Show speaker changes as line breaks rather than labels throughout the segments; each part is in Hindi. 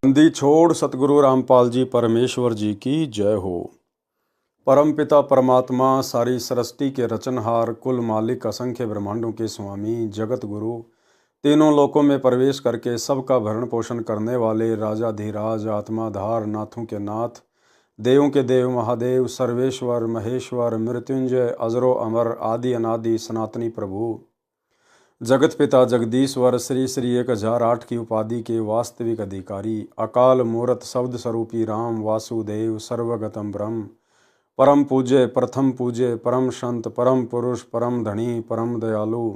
बंदी छोड़ सतगुरु रामपाल जी परमेश्वर जी की जय हो। परमपिता परमात्मा सारी सृष्टि के रचनहार, कुल मालिक, असंख्य ब्रह्मांडों के स्वामी, जगत गुरु, तीनों लोकों में प्रवेश करके सबका भरण पोषण करने वाले राजाधिराज, आत्माधार, नाथों के नाथ, देवों के देव, महादेव, सर्वेश्वर, महेश्वर, मृत्युंजय, अजरो अमर, आदि अनादि, सनातनी प्रभु, जगत पिता जगदीश्वर, श्री श्री 1008 की उपाधि के वास्तविक अधिकारी, अकाल मूर्त शब्द स्वरूपी राम वासुदेव, सर्वगतम ब्रह्म, परम पूज्य, प्रथम पूज्य, परम संत, परम पुरुष, परम धनी, परम दयालु,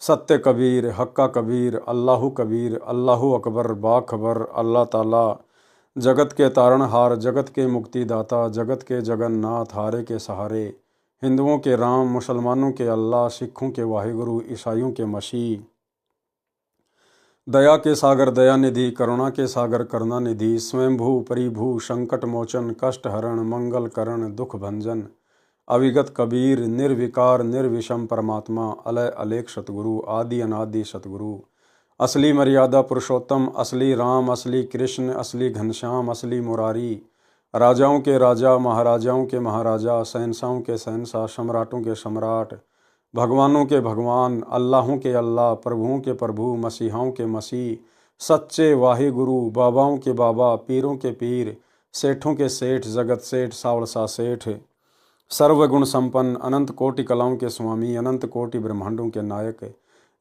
सत्य कबीर, हक्का कबीर, अल्लाहु कबीर, अल्लाहु अकबर, बाखबर, अल्लाह ताला, जगत के तारणहार, जगत के मुक्तिदाता, जगत के जगन्नाथ, हारे के सहारे, हिंदुओं के राम, मुसलमानों के अल्लाह, सिखों के वाहिगुरु, ईसाइयों के मसीह, दया के सागर दयानिधि, करुणा के सागर करुणानिधि, स्वयंभू परिभू, संकट मोचन, कष्ट हरण, मंगल करण, दुख भंजन, अविगत कबीर, निर्विकार निर्विषम परमात्मा, अलय अलेख सतगुरु, आदि अनादि सतगुरु, असली मर्यादा पुरुषोत्तम, असली राम, असली कृष्ण, असली घनश्याम, असली मुरारी, राजाओं के राजा, महाराजाओं के महाराजा, शहंशाहों के शहंशाह, सम्राटों के सम्राट, भगवानों के भगवान, अल्लाहों के अल्लाह, प्रभुओं के प्रभु, मसीहाओं के मसीह, सच्चे वाहे गुरु, बाबाओं के बाबा, पीरों के पीर, सेठों के सेठ, जगत सेठ, सावड़सा सेठ, सर्वगुण संपन्न, अनंत कोटि कलाओं के स्वामी, अनंत कोटि ब्रह्मांडों के नायक,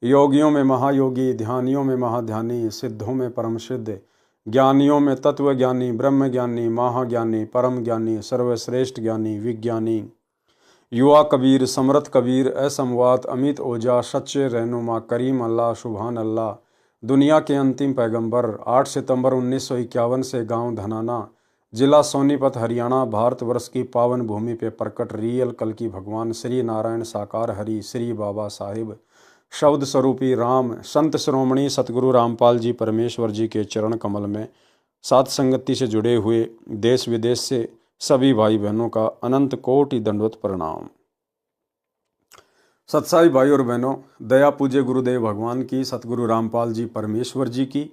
योगियों में महायोगी, ध्यानियों में महाध्यानी, सिद्धों में परम सिद्ध, ज्ञानियों में तत्व ज्ञानी, ब्रह्म ज्ञानी, महाज्ञानी, परम ज्ञानी, सर्वश्रेष्ठ ज्ञानी, विज्ञानी, युवा कबीर, समर्थ कबीर, असमवात, अमित ओजा, सच्चे रहनुमा, करीम अल्लाह, सुभान अल्लाह, दुनिया के अंतिम पैगंबर, 8 सितंबर 1951 से गांव धनाना, जिला सोनीपत, हरियाणा, भारतवर्ष की पावन भूमि पे प्रकट रियल कल की भगवान श्री नारायण साकार हरि, श्री बाबा साहिब, शब्द स्वरूपी राम, संत श्रोमणी सतगुरु रामपाल जी परमेश्वर जी के चरण कमल में सात संगति से जुड़े हुए देश विदेश से सभी भाई बहनों का अनंत कोटि दंडवत प्रणाम। सत्साई भाई और बहनों, दया पूज्य गुरुदेव भगवान की, सतगुरु रामपाल जी परमेश्वर जी की,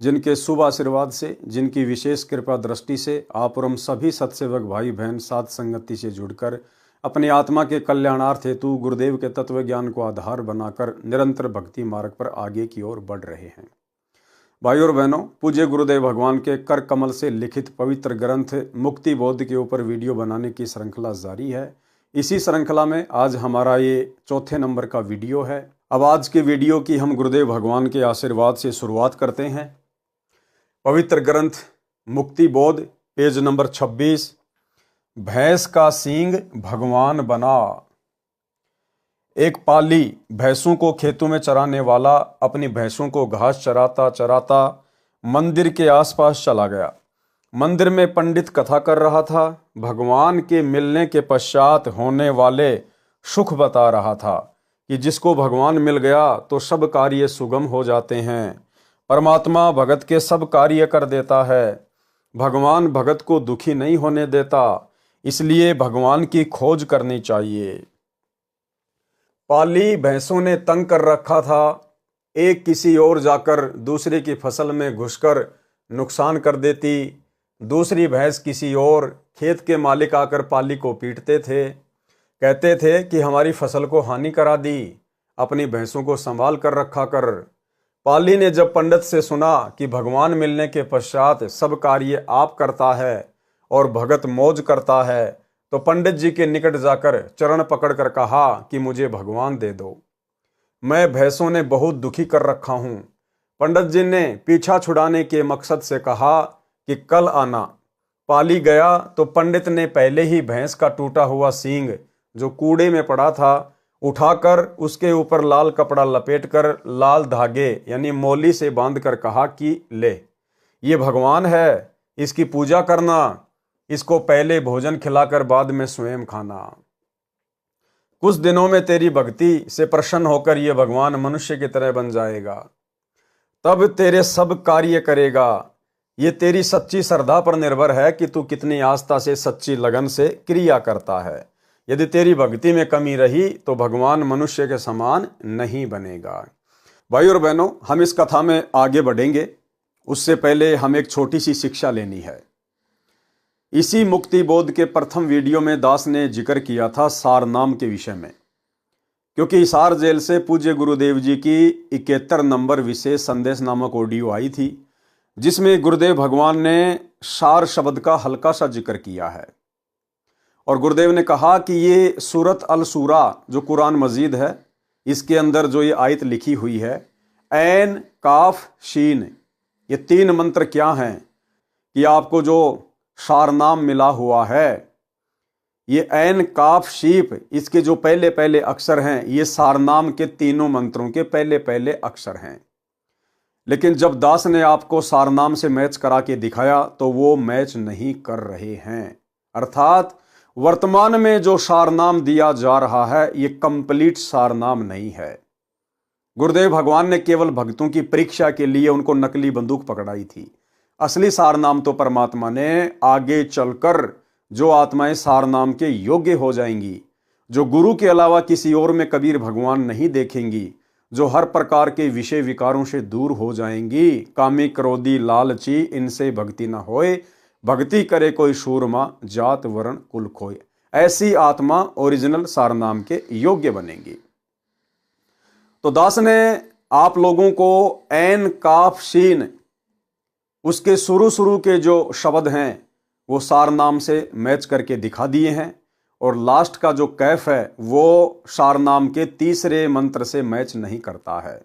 जिनके शुभ आशीर्वाद से, जिनकी विशेष कृपा दृष्टि से आप और हम सभी सत्सेवक भाई बहन सात संगति से जुड़कर अपनी आत्मा के कल्याणार्थ हेतु गुरुदेव के तत्व ज्ञान को आधार बनाकर निरंतर भक्ति मार्ग पर आगे की ओर बढ़ रहे हैं। भाई और बहनों, पूज्य गुरुदेव भगवान के कर कमल से लिखित पवित्र ग्रंथ मुक्ति बोध के ऊपर वीडियो बनाने की श्रृंखला जारी है। इसी श्रृंखला में आज हमारा ये चौथे नंबर का वीडियो है। अब आज के वीडियो की हम गुरुदेव भगवान के आशीर्वाद से शुरुआत करते हैं। पवित्र ग्रंथ मुक्ति बोध, पेज नंबर 26, भैंस का सींग भगवान बना। एक पाली भैंसों को खेतों में चराने वाला अपनी भैंसों को घास चराता चराता मंदिर के आसपास चला गया। मंदिर में पंडित कथा कर रहा था। भगवान के मिलने के पश्चात होने वाले सुख बता रहा था कि जिसको भगवान मिल गया तो सब कार्य सुगम हो जाते हैं। परमात्मा भगत के सब कार्य कर देता है। भगवान भगत को दुखी नहीं होने देता, इसलिए भगवान की खोज करनी चाहिए। पाली भैंसों ने तंग कर रखा था। एक किसी और जाकर दूसरे की फसल में घुसकर नुकसान कर देती, दूसरी भैंस किसी और, खेत के मालिक आकर पाली को पीटते थे, कहते थे कि हमारी फसल को हानि करा दी, अपनी भैंसों को संभाल कर रखा कर। पाली ने जब पंडित से सुना कि भगवान मिलने के पश्चात सब कार्य आप करता है और भगत मौज करता है, तो पंडित जी के निकट जाकर चरण पकड़कर कहा कि मुझे भगवान दे दो, मैं भैंसों ने बहुत दुखी कर रखा हूं। पंडित जी ने पीछा छुड़ाने के मकसद से कहा कि कल आना। पाली गया तो पंडित ने पहले ही भैंस का टूटा हुआ सींग जो कूड़े में पड़ा था उठाकर उसके ऊपर लाल कपड़ा लपेटकर लाल धागे यानी मोली से बांधकर कहा कि ले, ये भगवान है, इसकी पूजा करना, इसको पहले भोजन खिलाकर बाद में स्वयं खाना। कुछ दिनों में तेरी भक्ति से प्रसन्न होकर यह भगवान मनुष्य की तरह बन जाएगा, तब तेरे सब कार्य करेगा। ये तेरी सच्ची श्रद्धा पर निर्भर है कि तू कितनी आस्था से, सच्ची लगन से क्रिया करता है। यदि तेरी भक्ति में कमी रही तो भगवान मनुष्य के समान नहीं बनेगा। भाई और बहनों, हम इस कथा में आगे बढ़ेंगे। उससे पहले हम एक छोटी सी शिक्षा लेनी है। इसी मुक्ति बोध के प्रथम वीडियो में दास ने जिक्र किया था सारनाम के विषय में, क्योंकि हिसार जेल से पूज्य गुरुदेव जी की 71 नंबर विशेष संदेश नामक ऑडियो आई थी, जिसमें गुरुदेव भगवान ने सार शब्द का हल्का सा जिक्र किया है। और गुरुदेव ने कहा कि ये सूरत अल सूरा जो कुरान मजीद है, इसके अंदर जो ये आयत लिखी हुई है, ऐन काफ शीन, ये 3 मंत्र क्या हैं कि आपको जो सारनाम मिला हुआ है, ये ऐन काफ शीप, इसके जो पहले पहले अक्षर हैं, ये सारनाम के तीनों मंत्रों के पहले पहले अक्षर हैं। लेकिन जब दास ने आपको सारनाम से मैच करा के दिखाया तो वो मैच नहीं कर रहे हैं। अर्थात वर्तमान में जो सारनाम दिया जा रहा है, ये कंप्लीट सारनाम नहीं है। गुरुदेव भगवान ने केवल भक्तों की परीक्षा के लिए उनको नकली बंदूक पकड़ाई थी। असली सारनाम तो परमात्मा ने आगे चलकर जो आत्माएं सारनाम के योग्य हो जाएंगी, जो गुरु के अलावा किसी और में कबीर भगवान नहीं देखेंगी, जो हर प्रकार के विषय विकारों से दूर हो जाएंगी, कामी क्रोधी लालची इनसे भक्ति न होए, भक्ति करे कोई सूरमा जात वर्ण कुल खोए, ऐसी आत्मा ओरिजिनल सारनाम के योग्य बनेंगी। तो दास ने आप लोगों को ऐन काफ शीन, उसके शुरू के जो शब्द हैं वो सारनाम से मैच करके दिखा दिए हैं, और लास्ट का जो कैफ है वो सारनाम के तीसरे मंत्र से मैच नहीं करता है।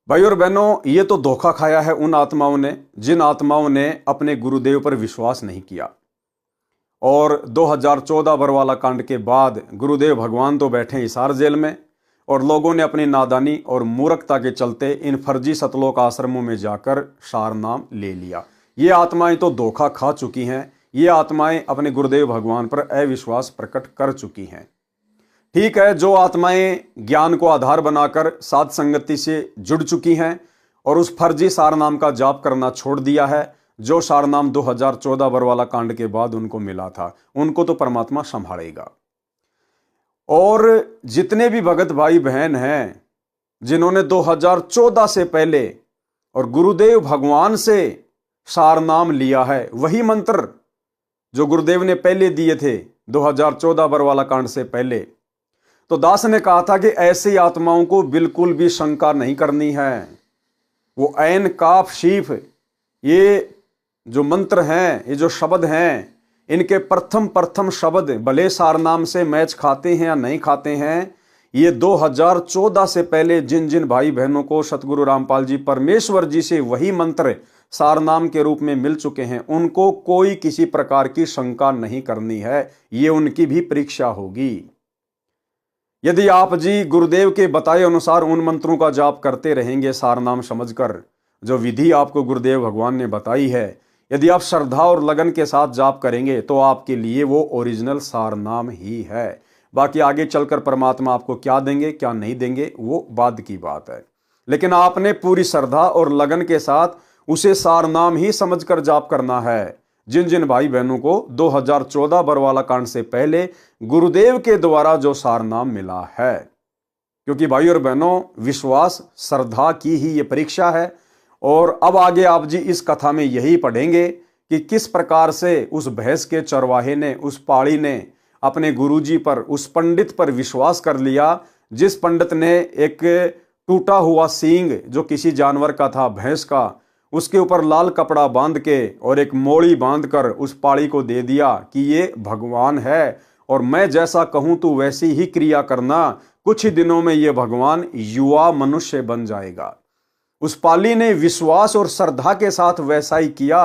भाई और बहनों, ये तो धोखा खाया है उन आत्माओं ने जिन आत्माओं ने अपने गुरुदेव पर विश्वास नहीं किया। और 2014 बरवाला कांड के बाद गुरुदेव भगवान तो बैठे हिसार जेल में, और लोगों ने अपनी नादानी और मूर्खता के चलते इन फर्जी सतलोक आश्रमों में जाकर सारनाम ले लिया। ये आत्माएं तो धोखा खा चुकी हैं, ये आत्माएं अपने गुरुदेव भगवान पर अविश्वास प्रकट कर चुकी हैं। ठीक है, जो आत्माएं ज्ञान को आधार बनाकर साध संगति से जुड़ चुकी हैं और उस फर्जी सारनाम का जाप करना छोड़ दिया है, जो सारनाम 2014 बरवाला कांड के बाद उनको मिला था, उनको तो परमात्मा संभालेगा। और जितने भी भगत भाई बहन हैं जिन्होंने 2014 से पहले और गुरुदेव भगवान से सारनाम लिया है, वही मंत्र जो गुरुदेव ने पहले दिए थे 2014 बरवाला कांड से पहले, तो दास ने कहा था कि ऐसी आत्माओं को बिल्कुल भी शंका नहीं करनी है। वो ऐन काफ शीफ, ये जो मंत्र हैं, ये जो शब्द हैं, इनके प्रथम शब्द भले सारनाम से मैच खाते हैं या नहीं खाते हैं, ये 2014 से पहले जिन जिन भाई बहनों को सतगुरु रामपाल जी परमेश्वर जी से वही मंत्र सारनाम के रूप में मिल चुके हैं, उनको कोई किसी प्रकार की शंका नहीं करनी है। ये उनकी भी परीक्षा होगी। यदि आप जी गुरुदेव के बताए अनुसार उन मंत्रों का जाप करते रहेंगे सारनाम समझकर, जो विधि आपको गुरुदेव भगवान ने बताई है, यदि आप श्रद्धा और लगन के साथ जाप करेंगे तो आपके लिए वो ओरिजिनल सारनाम ही है। बाकी आगे चलकर परमात्मा आपको क्या देंगे क्या नहीं देंगे वो बाद की बात है, लेकिन आपने पूरी श्रद्धा और लगन के साथ उसे सारनाम ही समझकर जाप करना है। जिन जिन भाई बहनों को 2014 बरवाला कांड से पहले गुरुदेव के द्वारा जो सारनाम मिला है, क्योंकि भाई और बहनों, विश्वास श्रद्धा की ही ये परीक्षा है। और अब आगे आप जी इस कथा में यही पढ़ेंगे कि किस प्रकार से उस भैंस के चरवाहे ने, उस पाड़ी ने अपने गुरुजी पर, उस पंडित पर विश्वास कर लिया, जिस पंडित ने एक टूटा हुआ सींग जो किसी जानवर का था, भैंस का, उसके ऊपर लाल कपड़ा बांध के और एक मोड़ी बांधकर उस पाड़ी को दे दिया कि ये भगवान है और मैं जैसा कहूं तू वैसी ही क्रिया करना, कुछ ही दिनों में ये भगवान युवा मनुष्य बन जाएगा। उस पाली ने विश्वास और श्रद्धा के साथ वैसा ही किया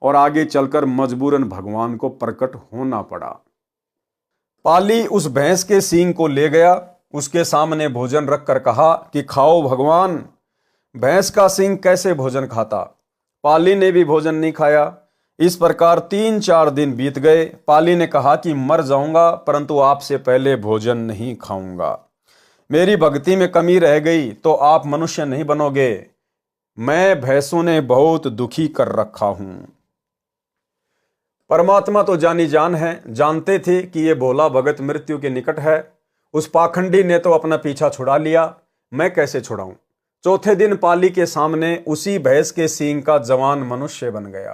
और आगे चलकर मजबूरन भगवान को प्रकट होना पड़ा। पाली उस भैंस के सींग को ले गया, उसके सामने भोजन रखकर कहा कि खाओ भगवान। भैंस का सींग कैसे भोजन खाता? पाली ने भी भोजन नहीं खाया। इस प्रकार 3-4 दिन बीत गए। पाली ने कहा कि मर जाऊंगा परंतु आपसे पहले भोजन नहीं खाऊंगा। मेरी भक्ति में कमी रह गई तो आप मनुष्य नहीं बनोगे। मैं भैंसों ने बहुत दुखी कर रखा हूं। परमात्मा तो जानी जान है, जानते थे कि ये भोला भगत मृत्यु के निकट है। उस पाखंडी ने तो अपना पीछा छुड़ा लिया, मैं कैसे छुड़ाऊं? चौथे दिन पाली के सामने उसी भैंस के सींग का जवान मनुष्य बन गया।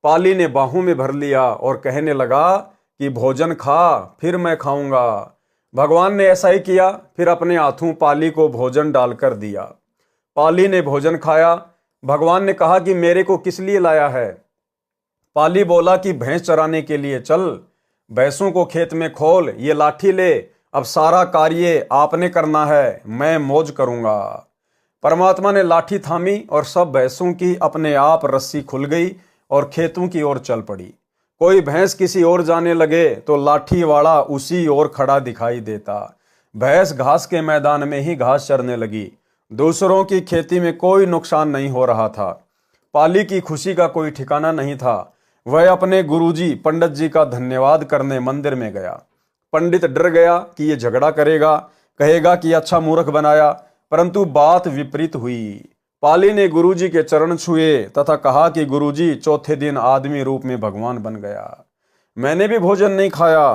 पाली ने बाहों में भर लिया और कहने लगा कि भोजन खा, फिर मैं खाऊंगा। भगवान ने ऐसा ही किया, फिर अपने हाथों पाली को भोजन डालकर दिया। पाली ने भोजन खाया। भगवान ने कहा कि मेरे को किस लिए लाया है? पाली बोला कि भैंस चराने के लिए। चल, भैंसों को खेत में खोल, ये लाठी ले, अब सारा कार्य आपने करना है, मैं मौज करूंगा। परमात्मा ने लाठी थामी और सब भैंसों की अपने आप रस्सी खुल गई और खेतों की ओर चल पड़ी। कोई भैंस किसी ओर जाने लगे तो लाठी वाला उसी ओर खड़ा दिखाई देता। भैंस घास के मैदान में ही घास चरने लगी। दूसरों की खेती में कोई नुकसान नहीं हो रहा था। पाली की खुशी का कोई ठिकाना नहीं था। वह अपने गुरुजी पंडित जी का धन्यवाद करने मंदिर में गया। पंडित डर गया कि ये झगड़ा करेगा, कहेगा कि अच्छा मूर्ख बनाया, परंतु बात विपरीत हुई। पाली ने गुरुजी के चरण छुए तथा कहा कि गुरुजी, चौथे दिन आदमी रूप में भगवान बन गया। मैंने भी भोजन नहीं खाया,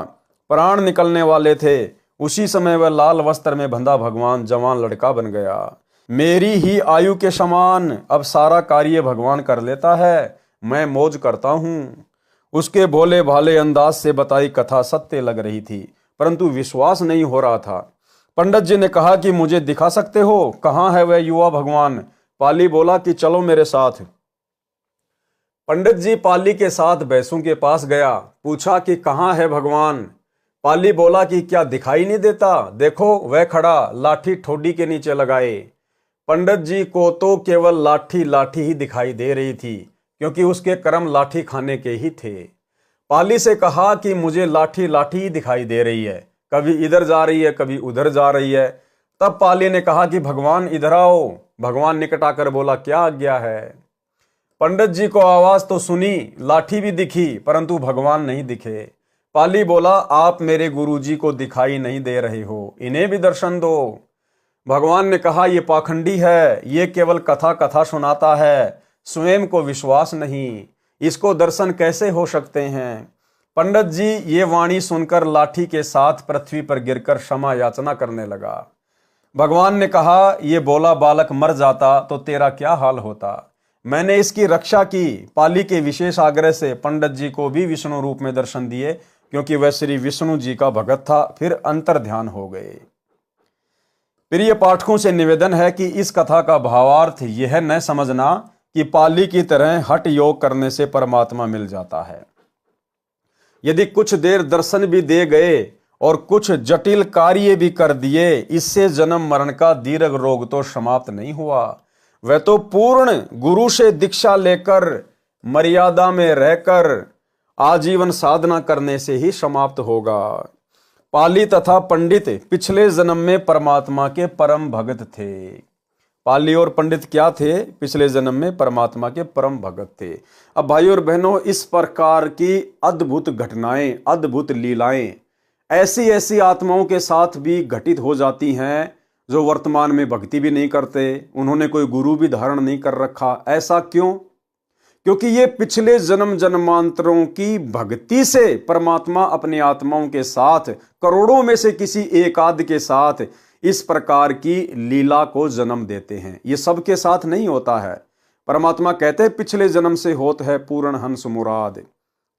प्राण निकलने वाले थे। उसी समय वह लाल वस्त्र में बंधा भगवान जवान लड़का बन गया। मेरी ही आयु के समान अब सारा कार्य भगवान कर लेता है, मैं मौज करता हूँ। उसके भोले भाले अंदाज से बताई कथा सत्य लग रही थी, परंतु विश्वास नहीं हो रहा था। पंडित जी ने कहा कि मुझे दिखा सकते हो, कहाँ है वह युवा भगवान? पाली बोला कि चलो मेरे साथ। पंडित जी पाली के साथ भैंसों के पास गया। पूछा कि कहाँ है भगवान? पाली बोला कि क्या दिखाई नहीं देता? देखो वह खड़ा, लाठी ठोडी के नीचे लगाए। पंडित जी को तो केवल लाठी लाठी ही दिखाई दे रही थी, क्योंकि उसके कर्म लाठी खाने के ही थे। पाली से कहा कि मुझे लाठी लाठी ही दिखाई दे रही है, कभी इधर जा रही है, कभी उधर जा रही है। तब पाली ने कहा कि भगवान इधर आओ। भगवान निकट आकर बोला, क्या आज्ञा है? पंडित जी को आवाज तो सुनी, लाठी भी दिखी, परंतु भगवान नहीं दिखे। पाली बोला, आप मेरे गुरुजी को दिखाई नहीं दे रहे हो, इन्हें भी दर्शन दो। भगवान ने कहा, ये पाखंडी है, ये केवल कथा कथा सुनाता है, स्वयं को विश्वास नहीं, इसको दर्शन कैसे हो सकते हैं? पंडित जी ये वाणी सुनकर लाठी के साथ पृथ्वी पर गिरकर क्षमा याचना करने लगा। भगवान ने कहा, ये बोला बालक मर जाता तो तेरा क्या हाल होता? मैंने इसकी रक्षा की। पाली के विशेष आग्रह से पंडित जी को भी विष्णु रूप में दर्शन दिए, क्योंकि वह श्री विष्णु जी का भगत था। फिर अंतर ध्यान हो गए। प्रिय पाठकों से निवेदन है कि इस कथा का भावार्थ यह न समझना कि पाली की तरह हठ योग करने से परमात्मा मिल जाता है। यदि कुछ देर दर्शन भी दे गए और कुछ जटिल कार्य भी कर दिए, इससे जन्म मरण का दीर्घ रोग तो समाप्त नहीं हुआ। वह तो पूर्ण गुरु से दीक्षा लेकर मर्यादा में रहकर आजीवन साधना करने से ही समाप्त होगा। पाली तथा पंडित पिछले जन्म में परमात्मा के परम भगत थे। पाली और पंडित क्या थे? पिछले जन्म में परमात्मा के परम भगत थे। अब भाइयों और बहनों, इस प्रकार की अद्भुत घटनाएं, अद्भुत लीलाएं ऐसी ऐसी आत्माओं के साथ भी घटित हो जाती हैं जो वर्तमान में भक्ति भी नहीं करते, उन्होंने कोई गुरु भी धारण नहीं कर रखा। ऐसा क्यों? क्योंकि ये पिछले जन्म जन्मांतरों की भक्ति से परमात्मा अपनी आत्माओं के साथ, करोड़ों में से किसी एक आध के साथ इस प्रकार की लीला को जन्म देते हैं। ये सबके साथ नहीं होता है। परमात्मा कहते हैं, पिछले जन्म से होत है पूर्ण हंस मुराद।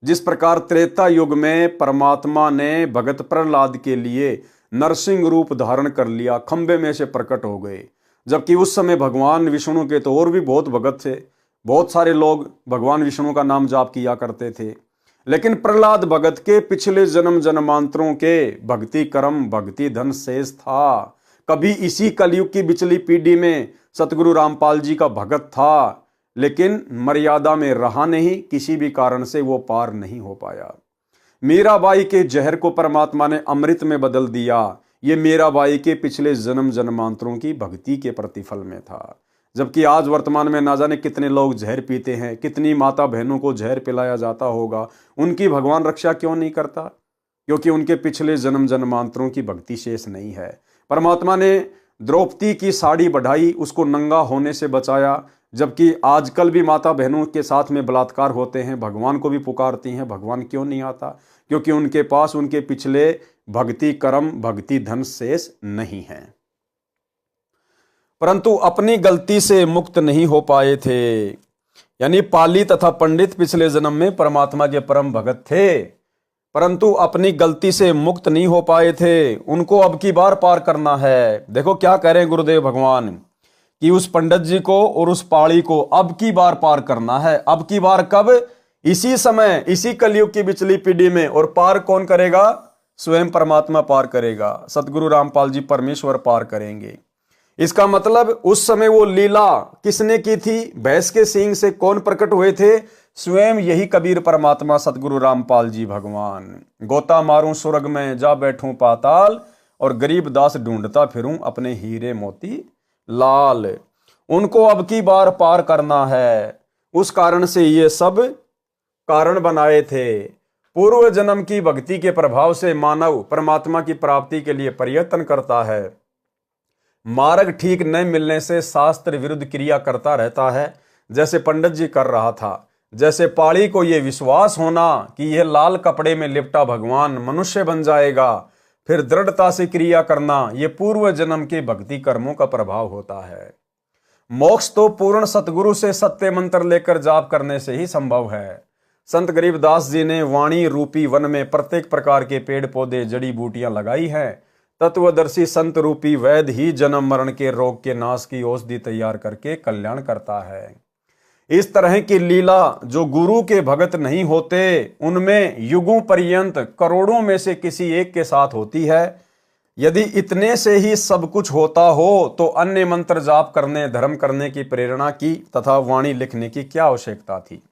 जिस प्रकार त्रेता युग में परमात्मा ने भगत प्रहलाद के लिए नरसिंह रूप धारण कर लिया, खंबे में से प्रकट हो गए, जबकि उस समय भगवान विष्णु के तो और भी बहुत भगत थे, बहुत सारे लोग भगवान विष्णु का नाम जाप किया करते थे। लेकिन प्रहलाद भगत के पिछले जन्म जन्मांतरों के भक्ति कर्म, भक्ति धन शेष था। कभी इसी कलयुग की पिछली पीढ़ी में सतगुरु रामपाल जी का भगत था, लेकिन मर्यादा में रहा नहीं, किसी भी कारण से वो पार नहीं हो पाया। मीराबाई के जहर को परमात्मा ने अमृत में बदल दिया। ये मीराबाई के पिछले जन्म जन्मांतरों की भक्ति के प्रतिफल में था। जबकि आज वर्तमान में ना जाने कितने लोग जहर पीते हैं, कितनी माता बहनों को जहर पिलाया जाता होगा। उनकी भगवान रक्षा क्यों नहीं करता? क्योंकि उनके पिछले जन्म जन्मांतरों की भक्ति शेष नहीं है। परमात्मा ने द्रौपदी की साड़ी बढ़ाई, उसको नंगा होने से बचाया, जबकि आजकल भी माता बहनों के साथ में बलात्कार होते हैं, भगवान को भी पुकारती हैं। भगवान क्यों नहीं आता? क्योंकि उनके पास उनके पिछले भक्ति कर्म, भक्ति धन शेष नहीं है। परंतु अपनी गलती से मुक्त नहीं हो पाए थे। यानी पाली तथा पंडित पिछले जन्म में परमात्मा के परम भगत थे, परंतु अपनी गलती से मुक्त नहीं हो पाए थे। उनको अब की बार पार करना है। देखो क्या कह रहे हैं गुरुदेव भगवान कि उस पंडित जी को और उस पाली को अब की बार पार करना है। अब की बार कब? इसी समय, इसी कलयुग की बिचली पीढ़ी में। और पार कौन करेगा? स्वयं परमात्मा पार करेगा। सतगुरु रामपाल जी परमेश्वर पार करेंगे। इसका मतलब उस समय वो लीला किसने की थी? भैंस के सींग से कौन प्रकट हुए थे? स्वयं यही कबीर परमात्मा सतगुरु रामपाल जी भगवान। गोता मारूं स्वर्ग में, जा बैठूं पाताल, और गरीब दास ढूंढता फिरूं अपने हीरे मोती लाल। उनको अब की बार पार करना है। उस कारण से ये सब कारण बनाए थे। पूर्व जन्म की भक्ति के प्रभाव से मानव परमात्मा की प्राप्ति के लिए प्रयत्न करता है। मार्ग ठीक न मिलने से शास्त्र विरुद्ध क्रिया करता रहता है, जैसे पंडित जी कर रहा था। जैसे पाड़ी को यह विश्वास होना कि यह लाल कपड़े में लिपटा भगवान मनुष्य बन जाएगा, फिर दृढ़ता से क्रिया करना, यह पूर्व जन्म के भक्ति कर्मों का प्रभाव होता है। मोक्ष तो पूर्ण सतगुरु से सत्य मंत्र लेकर जाप करने से ही संभव है। संत गरीबदास जी ने वाणी रूपी वन में प्रत्येक प्रकार के पेड़ पौधे जड़ी बूटियां लगाई हैं। तत्वदर्शी संत रूपी वैद्य ही जन्म मरण के रोग के नाश की औषधि तैयार करके कल्याण करता है। इस तरह की लीला जो गुरु के भगत नहीं होते उनमें युगों पर्यंत करोड़ों में से किसी एक के साथ होती है। यदि इतने से ही सब कुछ होता हो तो अन्य मंत्र जाप करने, धर्म करने की प्रेरणा की तथा वाणी लिखने की क्या आवश्यकता थी?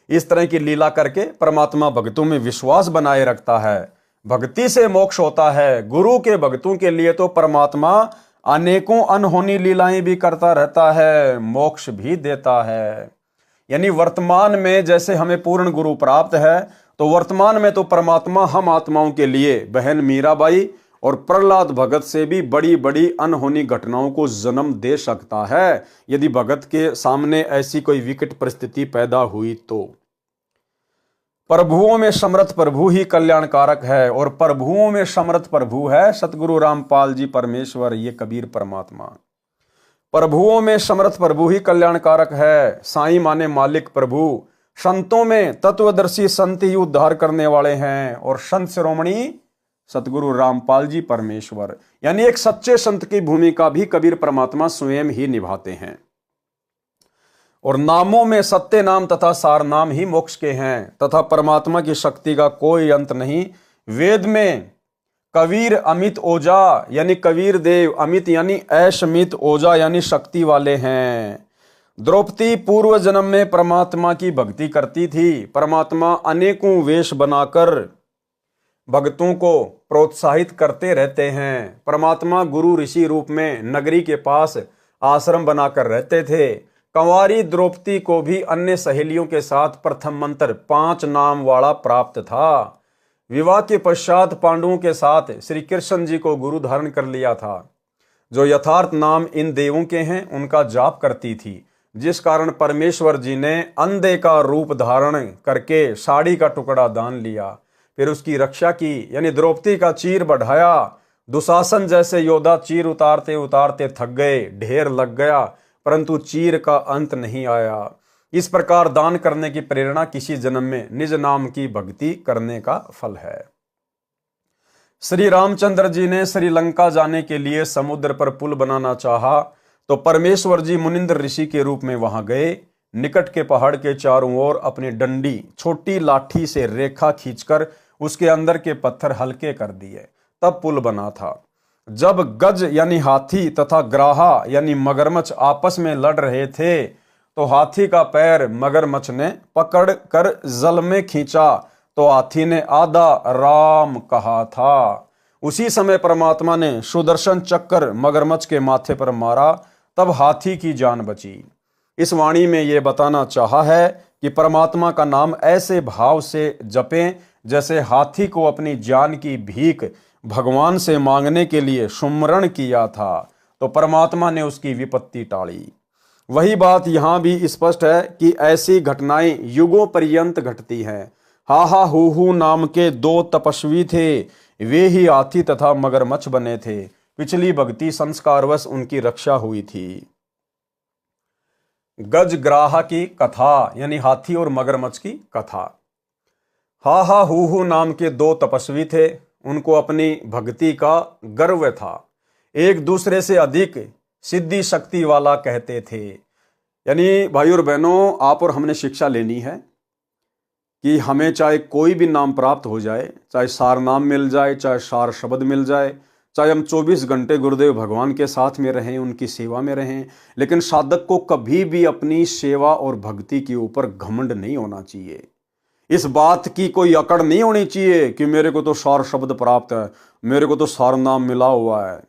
इस तरह की लीला करके परमात्मा भक्तों में विश्वास बनाए रखता है। भक्ति से मोक्ष होता है। गुरु के भक्तों के लिए तो परमात्मा अनेकों अनहोनी लीलाएं भी करता रहता है, मोक्ष भी देता है। यानी वर्तमान में जैसे हमें पूर्ण गुरु प्राप्त है, तो वर्तमान में तो परमात्मा हम आत्माओं के लिए बहन मीराबाई और प्रहलाद भगत से भी बड़ी बड़ी अनहोनी घटनाओं को जन्म दे सकता है, यदि भगत के सामने ऐसी कोई विकट परिस्थिति पैदा हुई तो। प्रभुओं में समर्थ प्रभु ही कल्याणकारक है, और प्रभुओं में समर्थ प्रभु है सतगुरु रामपाल जी परमेश्वर, ये कबीर परमात्मा। प्रभुओं में समर्थ प्रभु ही कल्याणकारक है। साईं माने मालिक प्रभु। संतों में तत्वदर्शी संत ही उद्धार करने वाले हैं, और संत शिरोमणि सतगुरु रामपाल जी परमेश्वर। यानी एक सच्चे संत की भूमिका भी कबीर परमात्मा स्वयं ही निभाते हैं। और नामों में सत्य नाम तथा सार नाम ही मोक्ष के हैं, तथा परमात्मा की शक्ति का कोई अंत नहीं। वेद में कबीर अमित ओजा यानी कबीर देव, अमित यानी ऐशमित, ओजा यानी शक्ति वाले हैं। द्रौपदी पूर्व जन्म में परमात्मा की भक्ति करती थी। परमात्मा अनेकों वेश बनाकर भक्तों को प्रोत्साहित करते रहते हैं। परमात्मा गुरु ऋषि रूप में नगरी के पास आश्रम बनाकर रहते थे। कंवारी द्रौपदी को भी अन्य सहेलियों के साथ प्रथम मंत्र 5 नाम वाला प्राप्त था। विवाह के पश्चात पांडवों के साथ श्री कृष्ण जी को गुरु धारण कर लिया था। जो यथार्थ नाम इन देवों के हैं उनका जाप करती थी, जिस कारण परमेश्वर जी ने अंधे का रूप धारण करके साड़ी का टुकड़ा दान लिया, फिर उसकी रक्षा की। यानी द्रौपदी का चीर बढ़ाया। दुशासन जैसे योद्धा चीर उतारते उतारते थक गए, ढेर लग गया, परंतु चीर का अंत नहीं आया। इस प्रकार दान करने की प्रेरणा किसी जन्म में निज नाम की भक्ति करने का फल है। श्री रामचंद्र जी ने श्रीलंका जाने के लिए समुद्र पर पुल बनाना चाहा, तो परमेश्वर जी मुनिंद्र ऋषि के रूप में वहां गए। निकट के पहाड़ के चारों ओर अपनी डंडी छोटी लाठी से रेखा खींचकर उसके अंदर के पत्थर हल्के कर दिए, तब पुल बना था। जब गज यानी हाथी तथा ग्राहा यानी मगरमच्छ आपस में लड़ रहे थे, तो हाथी का पैर मगरमच्छ ने पकड़ कर जल में खींचा, तो हाथी ने आधा राम कहा था। उसी समय परमात्मा ने सुदर्शन चक्कर मगरमच्छ के माथे पर मारा, तब हाथी की जान बची। इस वाणी में यह बताना चाहा है कि परमात्मा का नाम ऐसे भाव से जपें जैसे हाथी को अपनी जान की भीख भगवान से मांगने के लिए सुमरण किया था, तो परमात्मा ने उसकी विपत्ति टाली। वही बात यहां भी स्पष्ट है कि ऐसी घटनाएं युगों पर्यंत घटती हैं। हाहा हूहू नाम के 2 तपस्वी थे, वे ही हाथी तथा मगरमच्छ बने थे। पिछली भक्ति संस्कारवश उनकी रक्षा हुई थी। गजग्राह की कथा यानी हाथी और मगरमच्छ की कथा। हा हा हू नाम के दो तपस्वी थे। उनको अपनी भक्ति का गर्व था। एक दूसरे से अधिक सिद्धि शक्ति वाला कहते थे। यानी भाई और बहनों, आप और हमने शिक्षा लेनी है कि हमें चाहे कोई भी नाम प्राप्त हो जाए, चाहे सार नाम मिल जाए, चाहे सार शब्द मिल जाए, चाहे हम 24 घंटे गुरुदेव भगवान के साथ में रहें, उनकी सेवा में रहें, लेकिन साधक को कभी भी अपनी सेवा और भक्ति के ऊपर घमंड नहीं होना चाहिए। इस बात की कोई अकड़ नहीं होनी चाहिए कि मेरे को तो सार शब्द प्राप्त है, मेरे को तो सार नाम मिला हुआ है।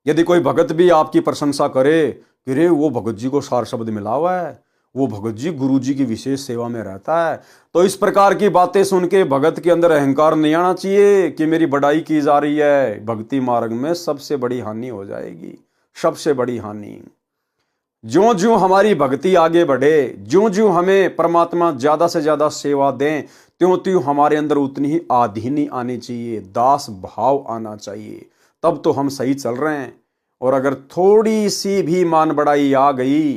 यदि कोई भगत भी आपकी प्रशंसा करे कि रे वो भगत जी को सार शब्द मिला हुआ है, वो भगत जी गुरु जी की विशेष सेवा में रहता है, तो इस प्रकार की बातें सुन के भगत के अंदर अहंकार नहीं आना चाहिए कि मेरी बड़ाई की जा रही है। भक्ति मार्ग में सबसे बड़ी हानि हो जाएगी, सबसे बड़ी हानि। ज्यों ज्यों हमारी भक्ति आगे बढ़े, ज्यों ज्यों हमें परमात्मा ज्यादा से ज्यादा सेवा दें, त्यों त्यों हमारे अंदर उतनी ही आधीनी आनी चाहिए, दास भाव आना चाहिए। तब तो हम सही चल रहे हैं। और अगर थोड़ी सी भी मान बढ़ाई आ गई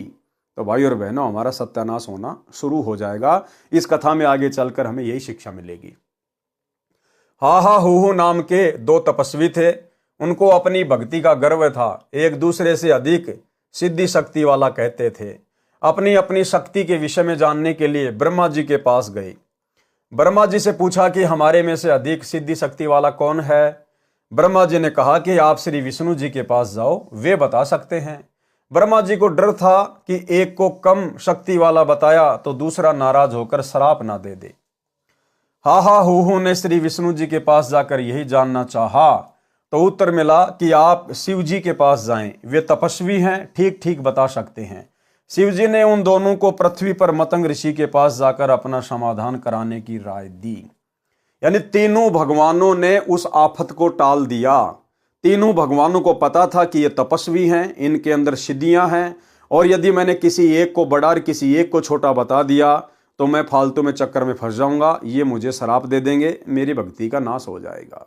तो भाई और बहनों, हमारा सत्यानाश होना शुरू हो जाएगा। इस कथा में आगे चलकर हमें यही शिक्षा मिलेगी। हा हा हू नाम के दो तपस्वी थे। उनको अपनी भक्ति का गर्व था। एक दूसरे से अधिक सिद्धि शक्ति वाला कहते थे। अपनी अपनी शक्ति के विषय में जानने के लिए ब्रह्मा जी के पास गए। ब्रह्मा जी से पूछा कि हमारे में से अधिक सिद्धि शक्ति वाला कौन है। ब्रह्मा जी ने कहा कि आप श्री विष्णु जी के पास जाओ, वे बता सकते हैं। ब्रह्मा जी को डर था कि एक को कम शक्ति वाला बताया तो दूसरा नाराज होकर श्राप ना दे दे। हा हा हू ने श्री विष्णु जी के पास जाकर यही जानना चाहा तो उत्तर मिला कि आप शिव जी के पास जाएं, वे तपस्वी हैं, ठीक ठीक बता सकते हैं। शिव जी ने उन दोनों को पृथ्वी पर मतंग ऋषि के पास जाकर अपना समाधान कराने की राय दी। यानी तीनों भगवानों ने उस आफत को टाल दिया। तीनों भगवानों को पता था कि ये तपस्वी हैं, इनके अंदर सिद्धियां हैं, और यदि मैंने किसी एक को बड़ा और किसी एक को छोटा बता दिया तो मैं फालतू में चक्कर में फंस जाऊंगा, ये मुझे श्राप दे देंगे, मेरी भक्ति का नाश हो जाएगा।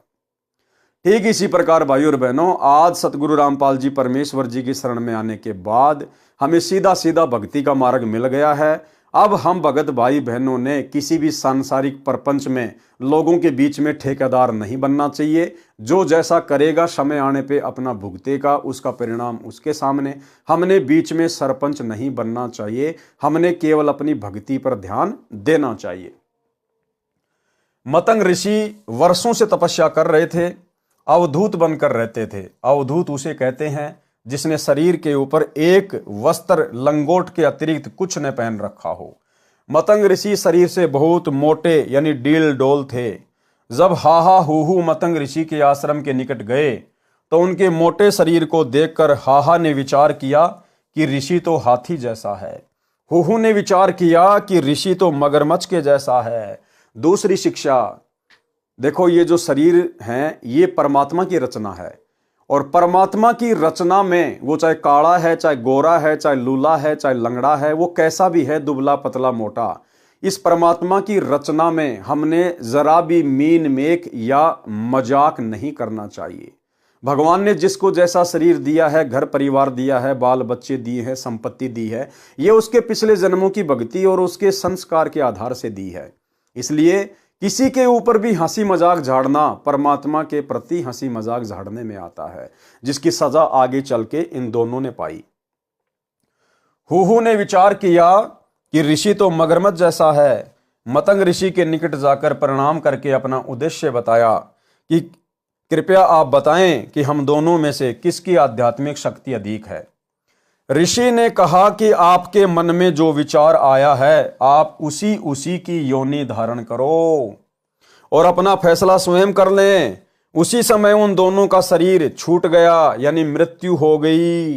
ठीक इसी प्रकार भाई और बहनों, आज सतगुरु रामपाल जी परमेश्वर जी की शरण में आने के बाद हमें सीधा सीधा भक्ति का मार्ग मिल गया है। अब हम भगत भाई बहनों ने किसी भी सांसारिक प्रपंच में लोगों के बीच में ठेकेदार नहीं बनना चाहिए। जो जैसा करेगा समय आने पे अपना भुगतेगा, उसका परिणाम उसके सामने। हमने बीच में सरपंच नहीं बनना चाहिए, हमने केवल अपनी भक्ति पर ध्यान देना चाहिए। मतंग ऋषि वर्षों से तपस्या कर रहे थे, अवधूत बनकर रहते थे। अवधूत उसे कहते हैं जिसने शरीर के ऊपर एक वस्त्र लंगोट के अतिरिक्त कुछ न पहन रखा हो। मतंग ऋषि शरीर से बहुत मोटे यानी डील डोल थे। जब हाहा हूहू मतंग ऋषि के आश्रम के निकट गए तो उनके मोटे शरीर को देखकर हाहा ने विचार किया कि ऋषि तो हाथी जैसा है। हूहू ने विचार किया कि ऋषि तो मगरमच्छ के जैसा है। दूसरी शिक्षा देखो, ये जो शरीर है ये परमात्मा की रचना है, और परमात्मा की रचना में वो चाहे काला है, चाहे गोरा है, चाहे लूला है, चाहे लंगड़ा है, वो कैसा भी है, दुबला पतला मोटा, इस परमात्मा की रचना में हमने जरा भी मीन मेख या मजाक नहीं करना चाहिए। भगवान ने जिसको जैसा शरीर दिया है, घर परिवार दिया है, बाल बच्चे दिए हैं, संपत्ति दी है, ये उसके पिछले जन्मों की भक्ति और उसके संस्कार के आधार से दी है। इसलिए किसी के ऊपर भी हंसी मजाक झाड़ना परमात्मा के प्रति हंसी मजाक झाड़ने में आता है, जिसकी सजा आगे चल के इन दोनों ने पाई। हूहू ने विचार किया कि ऋषि तो मगरमच्छ जैसा है। मतंग ऋषि के निकट जाकर प्रणाम करके अपना उद्देश्य बताया कि कृपया आप बताएं कि हम दोनों में से किसकी आध्यात्मिक शक्ति अधिक है। ऋषि ने कहा कि आपके मन में जो विचार आया है आप उसी की योनि धारण करो और अपना फैसला स्वयं कर लें। उसी समय उन दोनों का शरीर छूट गया, यानी मृत्यु हो गई।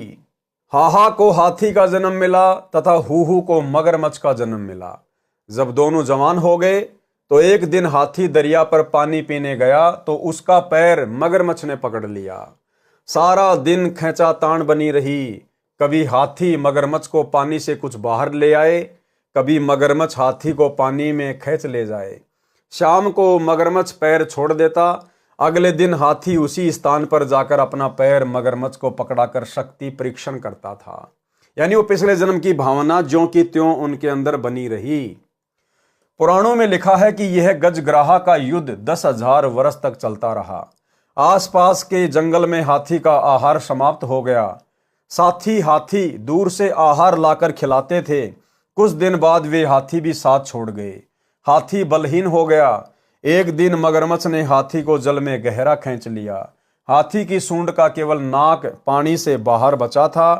हाहा को हाथी का जन्म मिला तथा हूहू को मगरमच्छ का जन्म मिला। जब दोनों जवान हो गए तो एक दिन हाथी दरिया पर पानी पीने गया तो उसका पैर मगरमच्छ ने पकड़ लिया। सारा दिन खींचातान बनी रही। कभी हाथी मगरमच्छ को पानी से कुछ बाहर ले आए, कभी मगरमच्छ हाथी को पानी में खींच ले जाए। शाम को मगरमच्छ पैर छोड़ देता, अगले दिन हाथी उसी स्थान पर जाकर अपना पैर मगरमच्छ को पकड़ाकर शक्ति परीक्षण करता था। यानी वो पिछले जन्म की भावना ज्यों की त्यों उनके अंदर बनी रही। पुराणों में लिखा है कि यह गजग्राहा का युद्ध 10,000 वर्ष तक चलता रहा। आसपास के जंगल में हाथी का आहार समाप्त हो गया। साथी हाथी दूर से आहार लाकर खिलाते थे। कुछ दिन बाद वे हाथी भी साथ छोड़ गए। हाथी बलहीन हो गया। एक दिन मगरमच्छ ने हाथी को जल में गहरा खींच लिया। हाथी की सूंड का केवल नाक पानी से बाहर बचा था।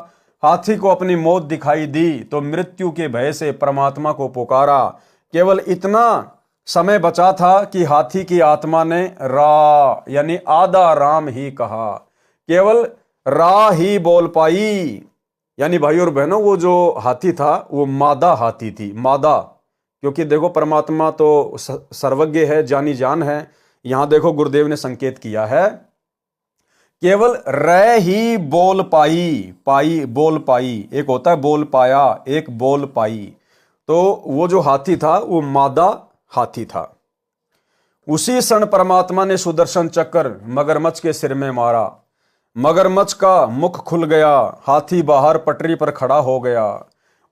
हाथी को अपनी मौत दिखाई दी तो मृत्यु के भय से परमात्मा को पुकारा। केवल इतना समय बचा था कि हाथी की आत्मा ने रा यानी आधा राम ही कहा। केवल रा ही बोल पाई। यानी भाई और बहनों, वो जो हाथी था वो मादा हाथी थी। मादा, क्योंकि देखो परमात्मा तो सर्वज्ञ है, जानी जान है। यहां देखो गुरुदेव ने संकेत किया है, केवल रै ही बोल पाई। पाई बोल पाई, एक होता है बोल पाया, एक बोल पाई। तो वो जो हाथी था वो मादा हाथी था। उसी क्षण परमात्मा ने सुदर्शन चक्र मगरमच्छ के सिर में मारा। मगरमच्छ का मुख खुल गया। हाथी बाहर पटरी पर खड़ा हो गया।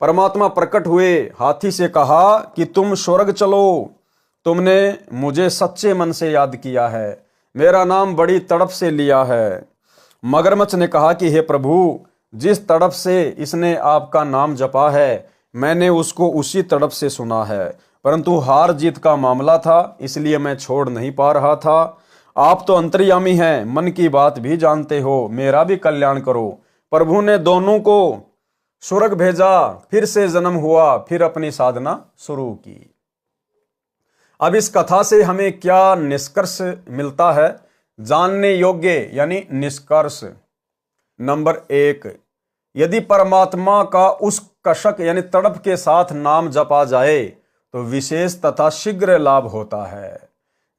परमात्मा प्रकट हुए। हाथी से कहा कि तुम स्वर्ग चलो। तुमने मुझे सच्चे मन से याद किया है, मेरा नाम बड़ी तड़प से लिया है। मगरमच्छ ने कहा कि हे प्रभु, जिस तड़प से इसने आपका नाम जपा है मैंने उसको उसी तड़प से सुना है, परंतु हार जीत का मामला था इसलिए मैं छोड़ नहीं पा रहा था। आप तो अंतर्यामी हैं, मन की बात भी जानते हो, मेरा भी कल्याण करो। प्रभु ने दोनों को स्वर्ग भेजा। फिर से जन्म हुआ, फिर अपनी साधना शुरू की। अब इस कथा से हमें क्या निष्कर्ष मिलता है? जानने योग्य यानी निष्कर्ष। नंबर 1, यदि परमात्मा का उस कशक यानी तड़प के साथ नाम जपा जाए तो विशेष तथा शीघ्र लाभ होता है।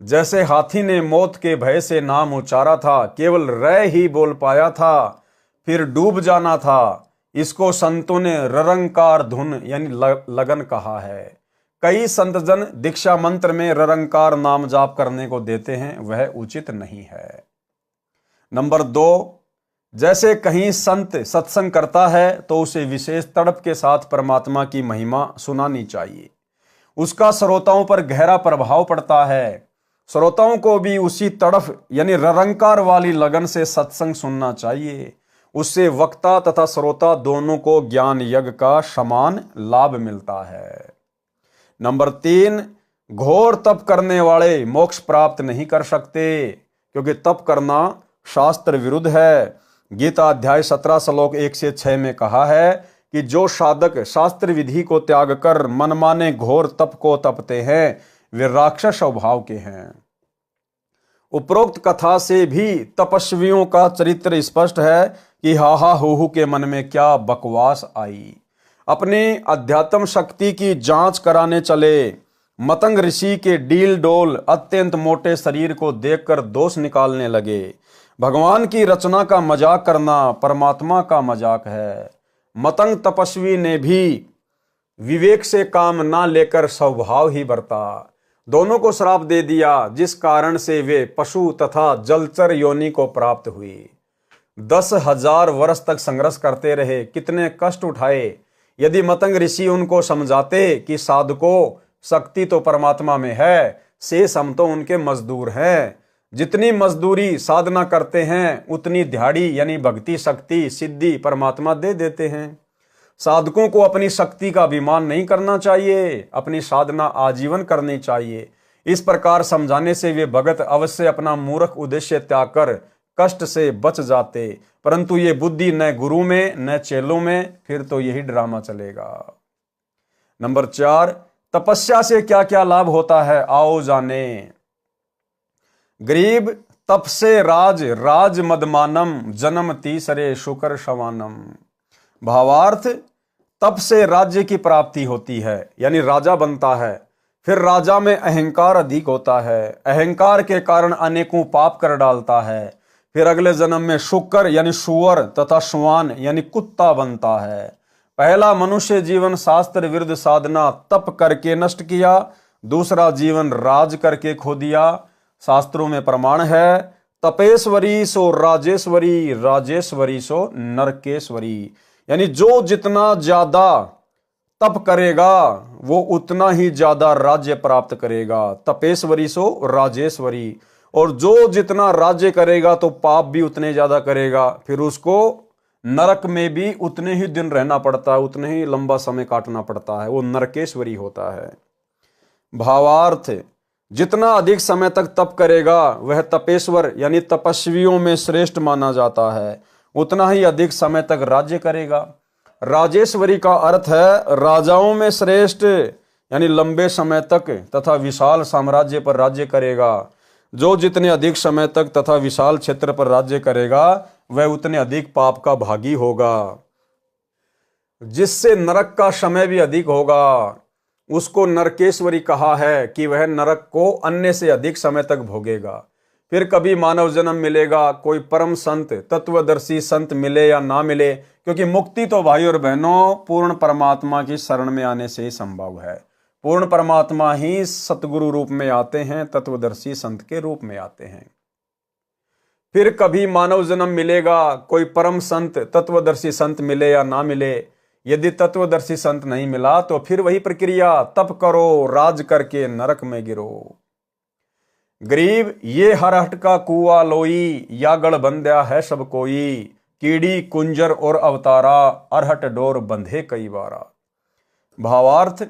जैसे हाथी ने मौत के भय से नाम उच्चारा था, केवल रै ही बोल पाया था, फिर डूब जाना था। इसको संतों ने ररंकार धुन यानी लगन कहा है। कई संतजन दीक्षा मंत्र में ररंकार नाम जाप करने को देते हैं, वह उचित नहीं है। नंबर 2, जैसे कहीं संत सत्संग करता है तो उसे विशेष तड़प के साथ परमात्मा की महिमा सुनानी चाहिए। उसका श्रोताओं पर गहरा प्रभाव पड़ता है। श्रोताओं को भी उसी तड़फ यानी ररंकार वाली लगन से सत्संग सुनना चाहिए। उससे वक्ता तथा श्रोता दोनों को ज्ञान यज्ञ का समान लाभ मिलता है। नंबर 3, घोर तप करने वाले मोक्ष प्राप्त नहीं कर सकते, क्योंकि तप करना शास्त्र विरुद्ध है। गीता अध्याय 17 श्लोक 1 से 6 में कहा है कि जो साधक शास्त्र विधि को त्याग कर मनमाने घोर तप को तपते हैं वे राक्षस स्वभाव के हैं। उपरोक्त कथा से भी तपस्वियों का चरित्र स्पष्ट है कि हाहा हूहू के मन में क्या बकवास आई। अपनी अध्यात्म शक्ति की जांच कराने चले मतंग ऋषि के डील डोल अत्यंत मोटे शरीर को देखकर दोष निकालने लगे। भगवान की रचना का मजाक करना परमात्मा का मजाक है। मतंग तपस्वी ने भी विवेक से काम ना लेकर स्वभाव ही बरता। दोनों को श्राप दे दिया, जिस कारण से वे पशु तथा जलचर योनि को प्राप्त हुई। 10,000 वर्ष तक संघर्ष करते रहे, कितने कष्ट उठाए। यदि मतंग ऋषि उनको समझाते कि साधको शक्ति तो परमात्मा में है, शेष हम तो उनके मजदूर हैं। जितनी मजदूरी साधना करते हैं उतनी दिहाड़ी यानी भक्ति शक्ति सिद्धि परमात्मा दे देते हैं। साधकों को अपनी शक्ति का अभिमान नहीं करना चाहिए, अपनी साधना आजीवन करनी चाहिए। इस प्रकार समझाने से वे भगत अवश्य अपना मूर्ख उद्देश्य त्याग कर कष्ट से बच जाते, परंतु ये बुद्धि न गुरु में न चेलों में, फिर तो यही ड्रामा चलेगा। नंबर 4, तपस्या से क्या क्या लाभ होता है, आओ जाने। गरीब तप से राज मदमानम जन्म तीसरे शुकर शवानम। भावार्थ, तप से राज्य की प्राप्ति होती है यानी राजा बनता है। फिर राजा में अहंकार अधिक होता है, अहंकार के कारण अनेकों पाप कर डालता है। फिर अगले जन्म में शुकर यानी सुअर तथा श्वान यानी कुत्ता बनता है। पहला मनुष्य जीवन शास्त्र विरुद्ध साधना तप करके नष्ट किया, दूसरा जीवन राज करके खो दिया। शास्त्रों में प्रमाण है, तपेश्वरी सो राजेश्वरी, राजेश्वरी सो नरकेश्वरी। यानी जो जितना ज्यादा तप करेगा वो उतना ही ज्यादा राज्य प्राप्त करेगा। तपेश्वरी सो राजेश्वरी। और जो जितना राज्य करेगा तो पाप भी उतने ज्यादा करेगा, फिर उसको नरक में भी उतने ही दिन रहना पड़ता है, उतने ही लंबा समय काटना पड़ता है, वो नरकेश्वरी होता है। भावार्थ, जितना अधिक समय तक तप करेगा वह तपेश्वर यानी तपस्वियों में श्रेष्ठ माना जाता है, उतना ही अधिक समय तक राज्य करेगा। राजेश्वरी का अर्थ है राजाओं में श्रेष्ठ, यानी लंबे समय तक तथा विशाल साम्राज्य पर राज्य करेगा। जो जितने अधिक समय तक तथा विशाल क्षेत्र पर राज्य करेगा वह उतने अधिक पाप का भागी होगा। जिससे नरक का समय भी अधिक होगा उसको नरकेश्वरी कहा है कि वह नरक को अन्य से अधिक समय तक भोगेगा। फिर कभी मानव जन्म मिलेगा, कोई परम संत तत्वदर्शी संत मिले या ना मिले, क्योंकि मुक्ति तो भाई और बहनों पूर्ण परमात्मा की शरण में आने से ही संभव है। पूर्ण परमात्मा ही सतगुरु रूप में आते हैं, तत्वदर्शी संत के रूप में आते हैं। फिर कभी मानव जन्म मिलेगा, कोई परम संत तत्वदर्शी संत मिले या ना मिले। यदि तत्वदर्शी संत नहीं मिला तो फिर वही प्रक्रिया, तप करो, राज करके नरक में गिरो। गरीब ये हरहट का कुआ लोई, या गढ़ बंध्या है सब कोई। कीड़ी कुंजर और अवतारा, अरहट डोर बंधे कई बारा। भावार्थ,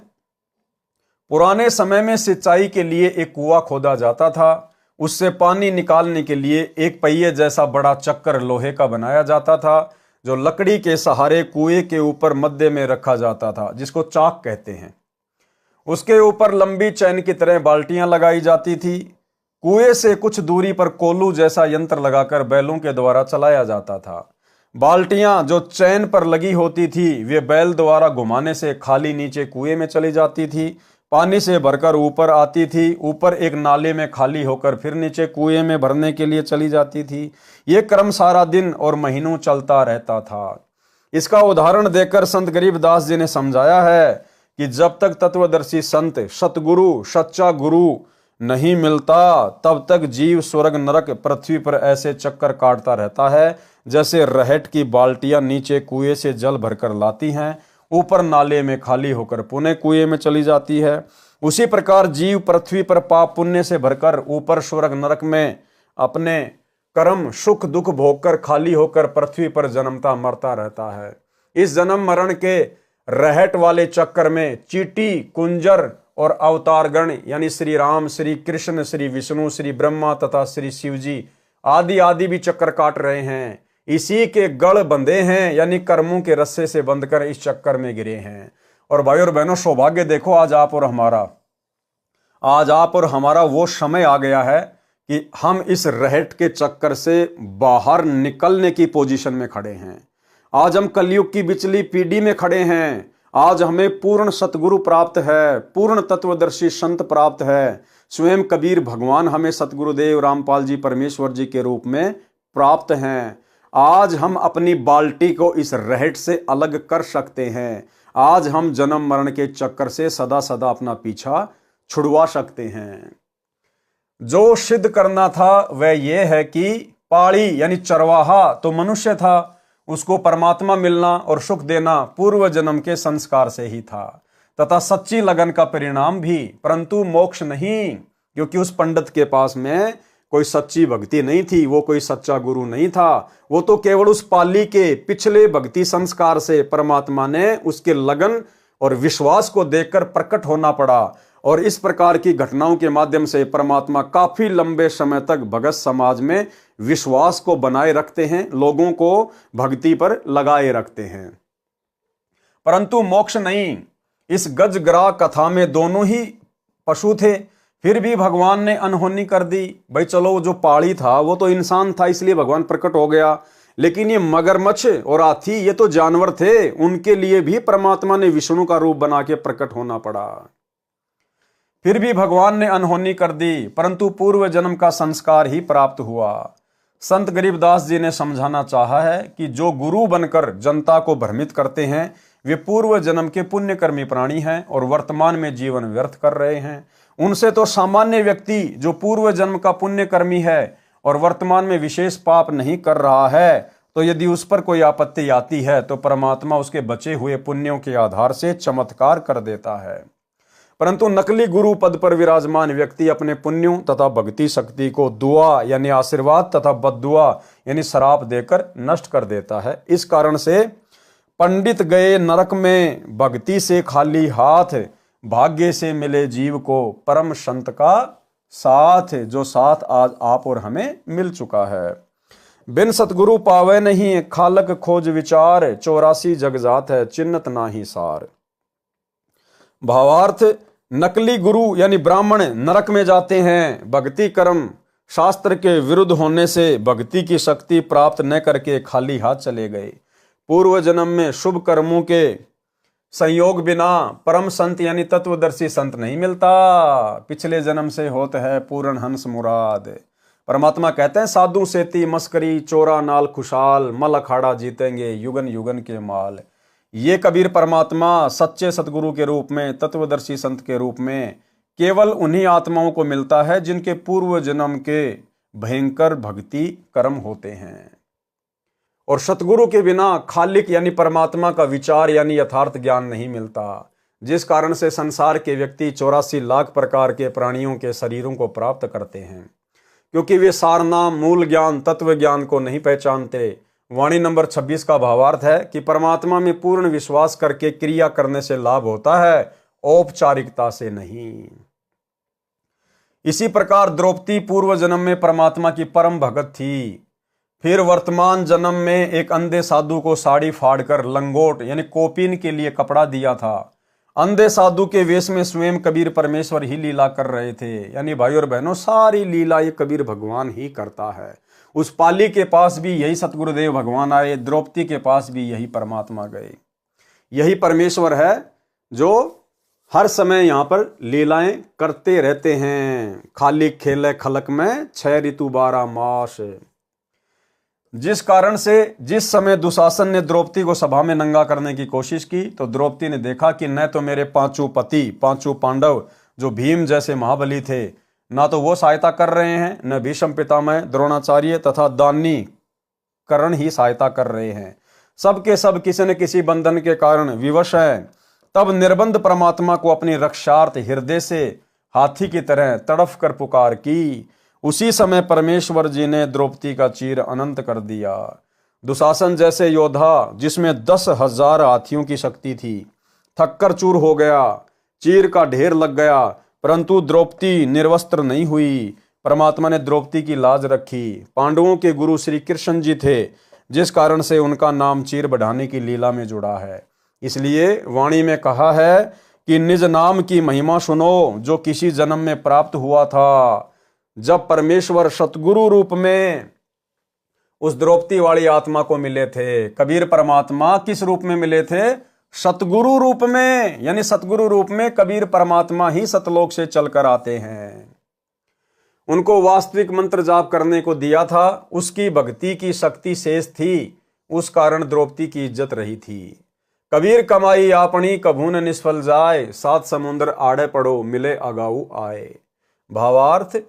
पुराने समय में सिंचाई के लिए एक कुआं खोदा जाता था। उससे पानी निकालने के लिए एक पहिए जैसा बड़ा चक्कर लोहे का बनाया जाता था, जो लकड़ी के सहारे कुएं के ऊपर मध्य में रखा जाता था, जिसको चाक कहते हैं। उसके ऊपर लंबी चैन की तरह बाल्टियां लगाई जाती थी। कुएं से कुछ दूरी पर कोल्लू जैसा यंत्र लगाकर बैलों के द्वारा चलाया जाता था। बाल्टियां जो चैन पर लगी होती थी वे बैल द्वारा घुमाने से खाली नीचे कुएं में चली जाती थी, पानी से भरकर ऊपर आती थी, ऊपर एक नाले में खाली होकर फिर नीचे कुएं में भरने के लिए चली जाती थी। ये क्रम सारा दिन और महीनों चलता रहता था। इसका उदाहरण देकर संत गरीबदास जी ने समझाया है कि जब तक तत्वदर्शी संत सतगुरु सच्चा गुरु नहीं मिलता तब तक जीव स्वर्ग नरक पृथ्वी पर ऐसे चक्कर काटता रहता है, जैसे रहट की बाल्टियां नीचे कुएं से जल भरकर लाती हैं, ऊपर नाले में खाली होकर पुनः कुएं में चली जाती है। उसी प्रकार जीव पृथ्वी पर पाप पुण्य से भरकर ऊपर स्वर्ग नरक में अपने कर्म सुख दुख भोगकर खाली होकर पृथ्वी पर जन्मता मरता रहता है। इस जन्म मरण के रहट वाले चक्कर में चींटी कुंजर और अवतारगण यानी श्री राम, श्री कृष्ण, श्री विष्णु, श्री ब्रह्मा तथा श्री शिव जी आदि आदि भी चक्कर काट रहे हैं। इसी के गढ़ बंधे हैं, यानी कर्मों के रस्से से बंधकर इस चक्कर में गिरे हैं। और भाई और बहनों, सौभाग्य देखो, आज आप और हमारा वो समय आ गया है कि हम इस रहट के चक्कर से बाहर निकलने की पोजीशन में खड़े हैं। आज हम कलयुग की बिचली पीढ़ी में खड़े हैं। आज हमें पूर्ण सतगुरु प्राप्त है, पूर्ण तत्वदर्शी संत प्राप्त है। स्वयं कबीर भगवान हमें सतगुरुदेव रामपाल जी परमेश्वर जी के रूप में प्राप्त हैं। आज हम अपनी बाल्टी को इस रहट से अलग कर सकते हैं। आज हम जन्म मरण के चक्कर से सदा सदा अपना पीछा छुड़वा सकते हैं। जो सिद्ध करना था वह यह है कि पाड़ी यानी चरवाहा तो मनुष्य था, उसको परमात्मा मिलना और सुख देना पूर्व जन्म के संस्कार से ही था, तथा सच्ची लगन का परिणाम भी, परंतु मोक्ष नहीं, क्योंकि उस पंडित के पास में कोई सच्ची भक्ति नहीं थी, वो कोई सच्चा गुरु नहीं था। वो तो केवल उस पाली के पिछले भक्ति संस्कार से परमात्मा ने उसके लगन और विश्वास को देखकर प्रकट होना पड़ा। और इस प्रकार की घटनाओं के माध्यम से परमात्मा काफी लंबे समय तक भगत समाज में विश्वास को बनाए रखते हैं, लोगों को भक्ति पर लगाए रखते हैं, परंतु मोक्ष नहीं। इस गजग्राह कथा में दोनों ही पशु थे, फिर भी भगवान ने अनहोनी कर दी। भाई चलो, जो पाड़ी था वो तो इंसान था, इसलिए भगवान प्रकट हो गया, लेकिन ये मगरमच्छ और हाथी ये तो जानवर थे, उनके लिए भी परमात्मा ने विष्णु का रूप बना के प्रकट होना पड़ा। फिर भी भगवान ने अनहोनी कर दी, परंतु पूर्व जन्म का संस्कार ही प्राप्त हुआ। संत गरीबदास जी ने समझाना चाहा है कि जो गुरु बनकर जनता को भ्रमित करते हैं वे पूर्व जन्म के पुण्यकर्मी प्राणी हैं और वर्तमान में जीवन व्यर्थ कर रहे हैं। उनसे तो सामान्य व्यक्ति जो पूर्व जन्म का पुण्यकर्मी है और वर्तमान में विशेष पाप नहीं कर रहा है, तो यदि उस पर कोई आपत्ति आती है तो परमात्मा उसके बचे हुए पुण्यों के आधार से चमत्कार कर देता है। परंतु नकली गुरु पद पर विराजमान व्यक्ति अपने पुण्यों तथा भक्ति शक्ति को दुआ यानी आशीर्वाद तथा बद्दुआ यानी श्राप देकर नष्ट कर देता है। इस कारण से पंडित गए नरक में भक्ति से खाली हाथ, भाग्य से मिले जीव को परम संत का साथ, जो साथ आज आप और हमें मिल चुका है। बिन सतगुरु पावे नहीं खालक खोज विचार, 84 जग जात है चिन्हत नाही सार। भावार्थ, नकली गुरु यानी ब्राह्मण नरक में जाते हैं भक्ति कर्म शास्त्र के विरुद्ध होने से भक्ति की शक्ति प्राप्त न करके खाली हाथ चले गए। पूर्व जन्म में शुभ कर्मों के संयोग बिना परम संत यानी तत्वदर्शी संत नहीं मिलता। पिछले जन्म से होते है पूर्ण हंस मुराद। परमात्मा कहते हैं साधु सेती मस्करी चोरा नाल खुशाल, मल अखाड़ा जीतेंगे युगन युगन के माल। ये कबीर परमात्मा सच्चे सतगुरु के रूप में, तत्वदर्शी संत के रूप में केवल उन्हीं आत्माओं को मिलता है जिनके पूर्व जन्म के भयंकर भक्ति कर्म होते हैं। और सतगुरु के बिना खालिक यानी परमात्मा का विचार यानी यथार्थ ज्ञान नहीं मिलता, जिस कारण से संसार के व्यक्ति 84 लाख प्रकार के प्राणियों के शरीरों को प्राप्त करते हैं, क्योंकि वे सारनाम मूल ज्ञान तत्व ज्ञान को नहीं पहचानते। वाणी नंबर 26 का भावार्थ है कि परमात्मा में पूर्ण विश्वास करके क्रिया करने से लाभ होता है, औपचारिकता से नहीं। इसी प्रकार द्रौपदी पूर्व जन्म में परमात्मा की परम भगत थी, फिर वर्तमान जन्म में एक अंधे साधु को साड़ी फाड़कर लंगोट यानी कोपीन के लिए कपड़ा दिया था। अंधे साधु के वेश में स्वयं कबीर परमेश्वर ही लीला कर रहे थे। यानी भाई और बहनों, सारी लीला ये कबीर भगवान ही करता है। उस पाली के पास भी यही सतगुरुदेव भगवान आए, द्रौपदी के पास भी यही परमात्मा गए। यही परमेश्वर है जो हर समय यहाँ पर लीलाएं करते रहते हैं। खाली खेले खलक में 6 ऋतु 12 मास। जिस कारण से जिस समय दुशासन ने द्रौपदी को सभा में नंगा करने की कोशिश की, तो द्रौपदी ने देखा कि न तो मेरे 5 पति 5 पांडव जो भीम जैसे महाबली थे, ना तो वो सहायता कर रहे हैं, न भीष्म पितामह द्रोणाचार्य तथा दानी कर्ण ही सहायता कर रहे हैं। सब के सब किसी न किसी बंधन के कारण विवश हैं। तब निर्बंध परमात्मा को अपनी रक्षार्थ हृदय से हाथी की तरह तड़फ कर पुकार की। उसी समय परमेश्वर जी ने द्रौपदी का चीर अनंत कर दिया। दुशासन जैसे योद्धा जिसमें 10,000 हाथियों की शक्ति थी, थककर चूर हो गया, चीर का ढेर लग गया, परंतु द्रौपदी निर्वस्त्र नहीं हुई। परमात्मा ने द्रौपदी की लाज रखी। पांडवों के गुरु श्री कृष्ण जी थे, जिस कारण से उनका नाम चीर बढ़ाने की लीला में जुड़ा है। इसलिए वाणी में कहा है कि निज नाम की महिमा सुनो जो किसी जन्म में प्राप्त हुआ था, जब परमेश्वर सतगुरु रूप में उस द्रौपदी वाली आत्मा को मिले थे। कबीर परमात्मा किस रूप में मिले थे? सतगुरु रूप में। यानी सतगुरु रूप में कबीर परमात्मा ही सतलोक से चलकर आते हैं। उनको वास्तविक मंत्र जाप करने को दिया था, उसकी भक्ति की शक्ति शेष थी, उस कारण द्रौपदी की इज्जत रही थी। कबीर कमाई आपनी कभून निष्फल जाए, 7 समुद्र आड़े पड़ो मिले अगाऊ आए। भावार्थ,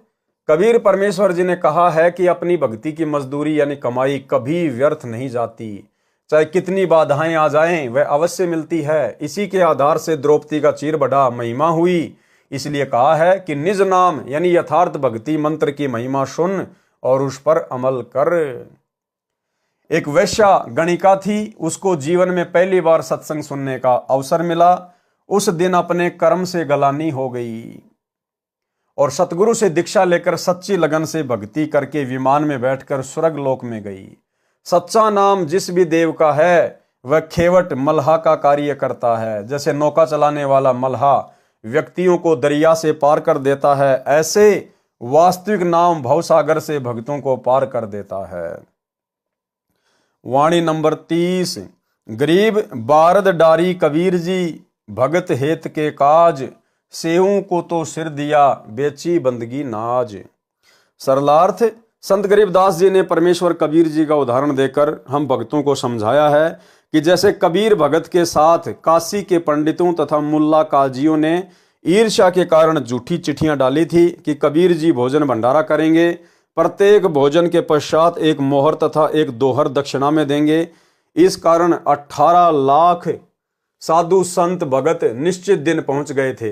कबीर परमेश्वर जी ने कहा है कि अपनी भक्ति की मजदूरी यानी कमाई कभी व्यर्थ नहीं जाती, चाहे कितनी बाधाएं आ जाएं वह अवश्य मिलती है। इसी के आधार से द्रौपदी का चीर बढ़ा महिमा हुई। इसलिए कहा है कि निज नाम यानी यथार्थ भक्ति मंत्र की महिमा सुन और उस पर अमल कर। एक वैश्या गणिका थी, उसको जीवन में पहली बार सत्संग सुनने का अवसर मिला। उस दिन अपने कर्म से गलानी हो गई और सतगुरु से दीक्षा लेकर सच्ची लगन से भक्ति करके विमान में बैठकर स्वर्ग लोक में गई। सच्चा नाम जिस भी देव का है वह खेवट मल्हा का कार्य करता है। जैसे नौका चलाने वाला मल्हा व्यक्तियों को दरिया से पार कर देता है, ऐसे वास्तविक नाम भवसागर से भक्तों को पार कर देता है। वाणी नंबर 30। गरीब बारद डारी कबीर जी, भगत हेत के काज, सेहू को तो सिर दिया बेची बंदगी नाज। सरलार्थ, संत गरीबदास जी ने परमेश्वर कबीर जी का उदाहरण देकर हम भक्तों को समझाया है कि जैसे कबीर भगत के साथ काशी के पंडितों तथा मुल्ला काजियों ने ईर्ष्या के कारण झूठी चिट्ठियां डाली थी कि कबीर जी भोजन भंडारा करेंगे, प्रत्येक भोजन के पश्चात एक मोहर तथा एक दोहर दक्षिणा में देंगे। इस कारण 18 लाख साधु संत भगत निश्चित दिन पहुंच गए थे।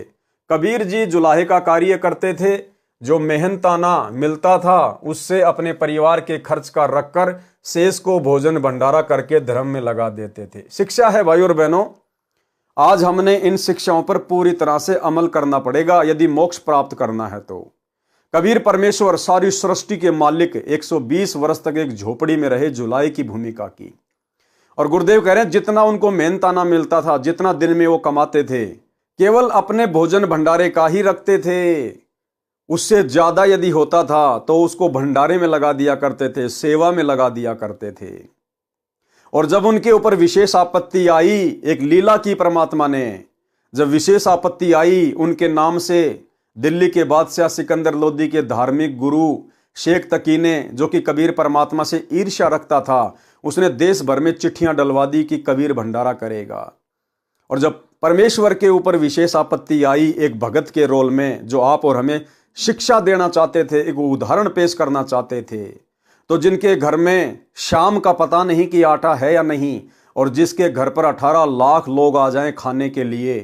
कबीर जी जुलाहे का कार्य करते थे, जो मेहनताना मिलता था उससे अपने परिवार के खर्च का रखकर शेष को भोजन भंडारा करके धर्म में लगा देते थे। शिक्षा है भाई और बहनों, आज हमने इन शिक्षाओं पर पूरी तरह से अमल करना पड़ेगा यदि मोक्ष प्राप्त करना है तो। कबीर परमेश्वर सारी सृष्टि के मालिक 120 वर्ष तक एक झोपड़ी में रहे, जुलाई की भूमिका की। और गुरुदेव कह रहे हैं जितना उनको मेहनताना मिलता था, जितना दिन में वो कमाते थे, केवल अपने भोजन भंडारे का ही रखते थे। उससे ज्यादा यदि होता था तो उसको भंडारे में लगा दिया करते थे, सेवा में लगा दिया करते थे। और जब उनके ऊपर विशेष आपत्ति आई, एक लीला की परमात्मा ने, जब विशेष आपत्ति आई उनके नाम से, दिल्ली के बादशाह सिकंदर लोदी के धार्मिक गुरु शेख तकी ने, जो कि कबीर परमात्मा से ईर्ष्या रखता था, उसने देश भर में चिट्ठियां डलवा दी कि कबीर भंडारा करेगा। और जब परमेश्वर के ऊपर विशेष आपत्ति आई एक भगत के रोल में, जो आप और हमें शिक्षा देना चाहते थे, एक उदाहरण पेश करना चाहते थे, तो जिनके घर में शाम का पता नहीं कि आटा है या नहीं, और जिसके घर पर 18 लाख लोग आ जाएं खाने के लिए,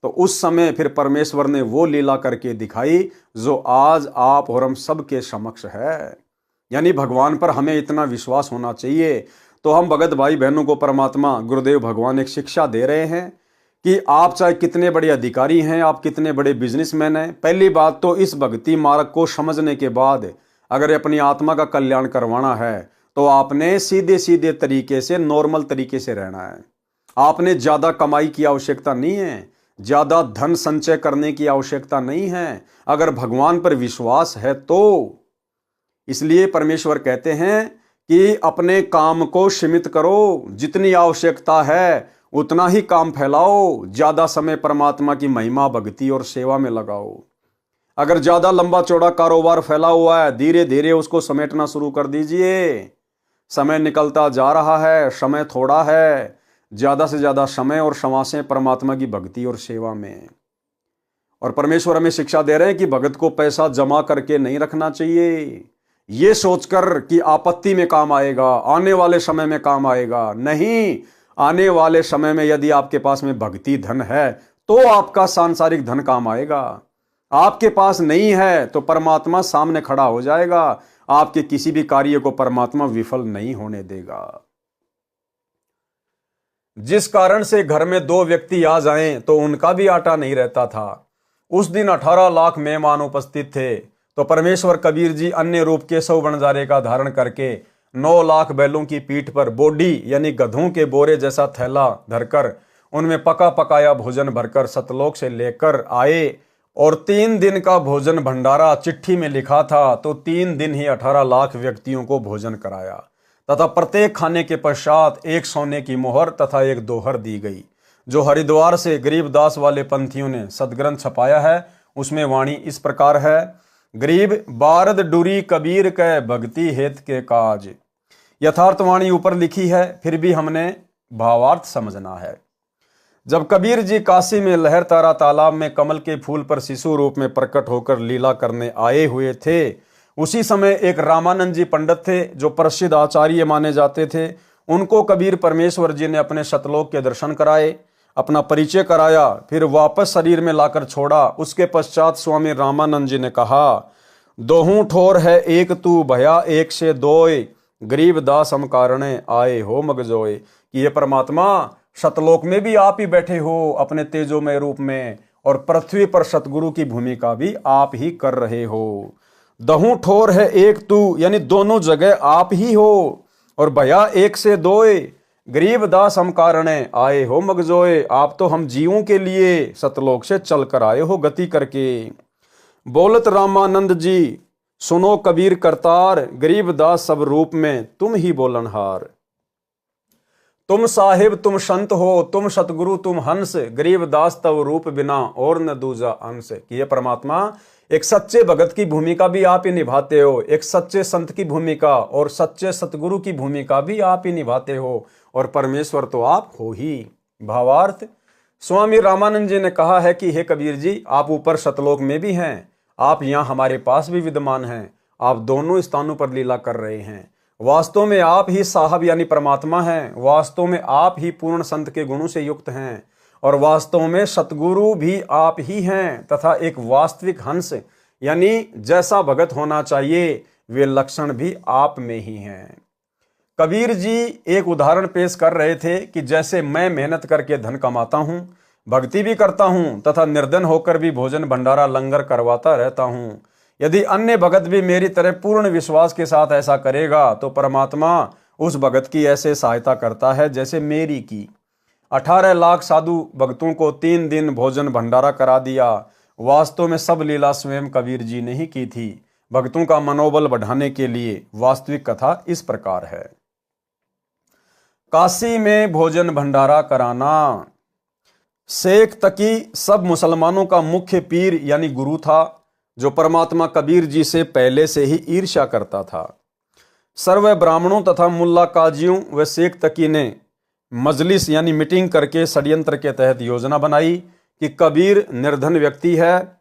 तो उस समय फिर परमेश्वर ने वो लीला करके दिखाई जो आज आप और हम सबके समक्ष है। यानी भगवान पर हमें इतना विश्वास होना चाहिए। तो हम भगत भाई बहनों को परमात्मा गुरुदेव भगवान एक शिक्षा दे रहे हैं कि आप चाहे कितने बड़े अधिकारी हैं, आप कितने बड़े बिजनेसमैन हैं, पहली बात तो इस भक्ति मार्ग को समझने के बाद अगर अपनी आत्मा का कल्याण करवाना है तो आपने सीधे सीधे तरीके से, नॉर्मल तरीके से रहना है। आपने ज्यादा कमाई की आवश्यकता नहीं है, ज्यादा धन संचय करने की आवश्यकता नहीं है, अगर भगवान पर विश्वास है तो। इसलिए परमेश्वर कहते हैं कि अपने काम को सीमित करो, जितनी आवश्यकता है उतना ही काम फैलाओ, ज्यादा समय परमात्मा की महिमा, भक्ति और सेवा में लगाओ। अगर ज्यादा लंबा चौड़ा कारोबार फैला हुआ है, धीरे धीरे उसको समेटना शुरू कर दीजिए। समय निकलता जा रहा है, समय थोड़ा है, ज्यादा से ज्यादा समय और समासें परमात्मा की भक्ति और सेवा में। और परमेश्वर हमें शिक्षा दे रहे हैं कि भगत को पैसा जमा करके नहीं रखना चाहिए, ये सोचकर कि आपत्ति में काम आएगा, आने वाले समय में काम आएगा। नहीं, आने वाले समय में यदि आपके पास में भक्ति धन है तो आपका सांसारिक धन काम आएगा। आपके पास नहीं है तो परमात्मा सामने खड़ा हो जाएगा, आपके किसी भी कार्य को परमात्मा विफल नहीं होने देगा। जिस कारण से घर में 2 व्यक्ति आ जाएं तो उनका भी आटा नहीं रहता था। उस दिन 18 लाख मेहमान उपस्थित थे, तो परमेश्वर कबीर जी अन्य रूप के 100 बंजारे का धारण करके 9 लाख बैलों की पीठ पर बोडी यानी गधों के बोरे जैसा थैला धरकर उनमें पका पकाया भोजन भरकर सतलोक से लेकर आए। और 3 दिन का भोजन भंडारा चिट्ठी में लिखा था, तो 3 दिन ही 18 लाख व्यक्तियों को भोजन कराया, तथा प्रत्येक खाने के पश्चात एक सोने की मोहर तथा एक दोहर दी गई। जो हरिद्वार से गरीबदास वाले पंथियों ने सदग्रंथ छपाया है, उसमें वाणी इस प्रकार है। गरीब बारद डुरी कबीर कै भक्ति हेत के काज। यथार्थ वाणी ऊपर लिखी है, फिर भी हमने भावार्थ समझना है। जब कबीर जी काशी में लहर तारा तालाब में कमल के फूल पर शिशु रूप में प्रकट होकर लीला करने आए हुए थे, उसी समय एक रामानंद जी पंडित थे जो प्रसिद्ध आचार्य माने जाते थे। उनको कबीर परमेश्वर जी ने अपने सतलोक के दर्शन कराए, अपना परिचय कराया, फिर वापस शरीर में लाकर छोड़ा। उसके पश्चात स्वामी रामानंद जी ने कहा, दोहूं ठोर है एक तू भया एक से दोय, गरीब दास हम कारणे आए हो मगजोय। कि ये परमात्मा सतलोक में भी आप ही बैठे हो अपने तेजोमय रूप में, और पृथ्वी पर सतगुरु की भूमिका भी आप ही कर रहे हो। दहूं ठोर है एक तू यानी दोनों जगह आप ही हो, और भया एक से दोय, गरीब दास हम कारणे आए हो मगजोए। आप तो हम जीवों के लिए सतलोक से चल कर आए हो गति करके। बोलत रामानंद जी सुनो कबीर करतार, गरीब दास सब रूप में तुम ही बोलनहार। तुम साहिब तुम संत हो, तुम सतगुरु तुम हंस, गरीब दास तव रूप बिना और न दूजा अंश। कि ये परमात्मा एक सच्चे भगत की भूमिका भी आप ही निभाते हो, एक सच्चे संत की भूमिका और सच्चे सतगुरु की भूमिका भी आप ही निभाते हो, और परमेश्वर तो आप हो ही। भावार्थ, स्वामी रामानंद जी ने कहा है कि हे कबीर जी, आप ऊपर सतलोक में भी हैं, आप यहाँ हमारे पास भी विद्यमान हैं, आप दोनों स्थानों पर लीला कर रहे हैं। वास्तव में आप ही साहब यानी परमात्मा हैं, वास्तव में आप ही पूर्ण संत के गुणों से युक्त हैं, और वास्तव में सतगुरु भी आप ही हैं, तथा एक वास्तविक हंस यानी जैसा भगत होना चाहिए वे लक्षण भी आप में ही हैं। कबीर जी एक उदाहरण पेश कर रहे थे कि जैसे मैं मेहनत करके धन कमाता हूं, भक्ति भी करता हूं तथा निर्धन होकर भी भोजन भंडारा लंगर करवाता रहता हूं, यदि अन्य भगत भी मेरी तरह पूर्ण विश्वास के साथ ऐसा करेगा तो परमात्मा उस भगत की ऐसे सहायता करता है जैसे मेरी की। 18 लाख साधु भक्तों को 3 दिन भोजन भंडारा करा दिया। वास्तव में सब लीला स्वयं कबीर जी ने ही की थी, भक्तों का मनोबल बढ़ाने के लिए। वास्तविक कथा इस प्रकार है। काशी में भोजन भंडारा कराना। शेख तकी सब मुसलमानों का मुख्य पीर यानी गुरु था, जो परमात्मा कबीर जी से पहले से ही ईर्ष्या करता था। सर्व ब्राह्मणों तथा मुल्ला काजियों व शेख तकी ने मजलिस यानी मीटिंग करके षड्यंत्र के तहत योजना बनाई कि कबीर निर्धन व्यक्ति है,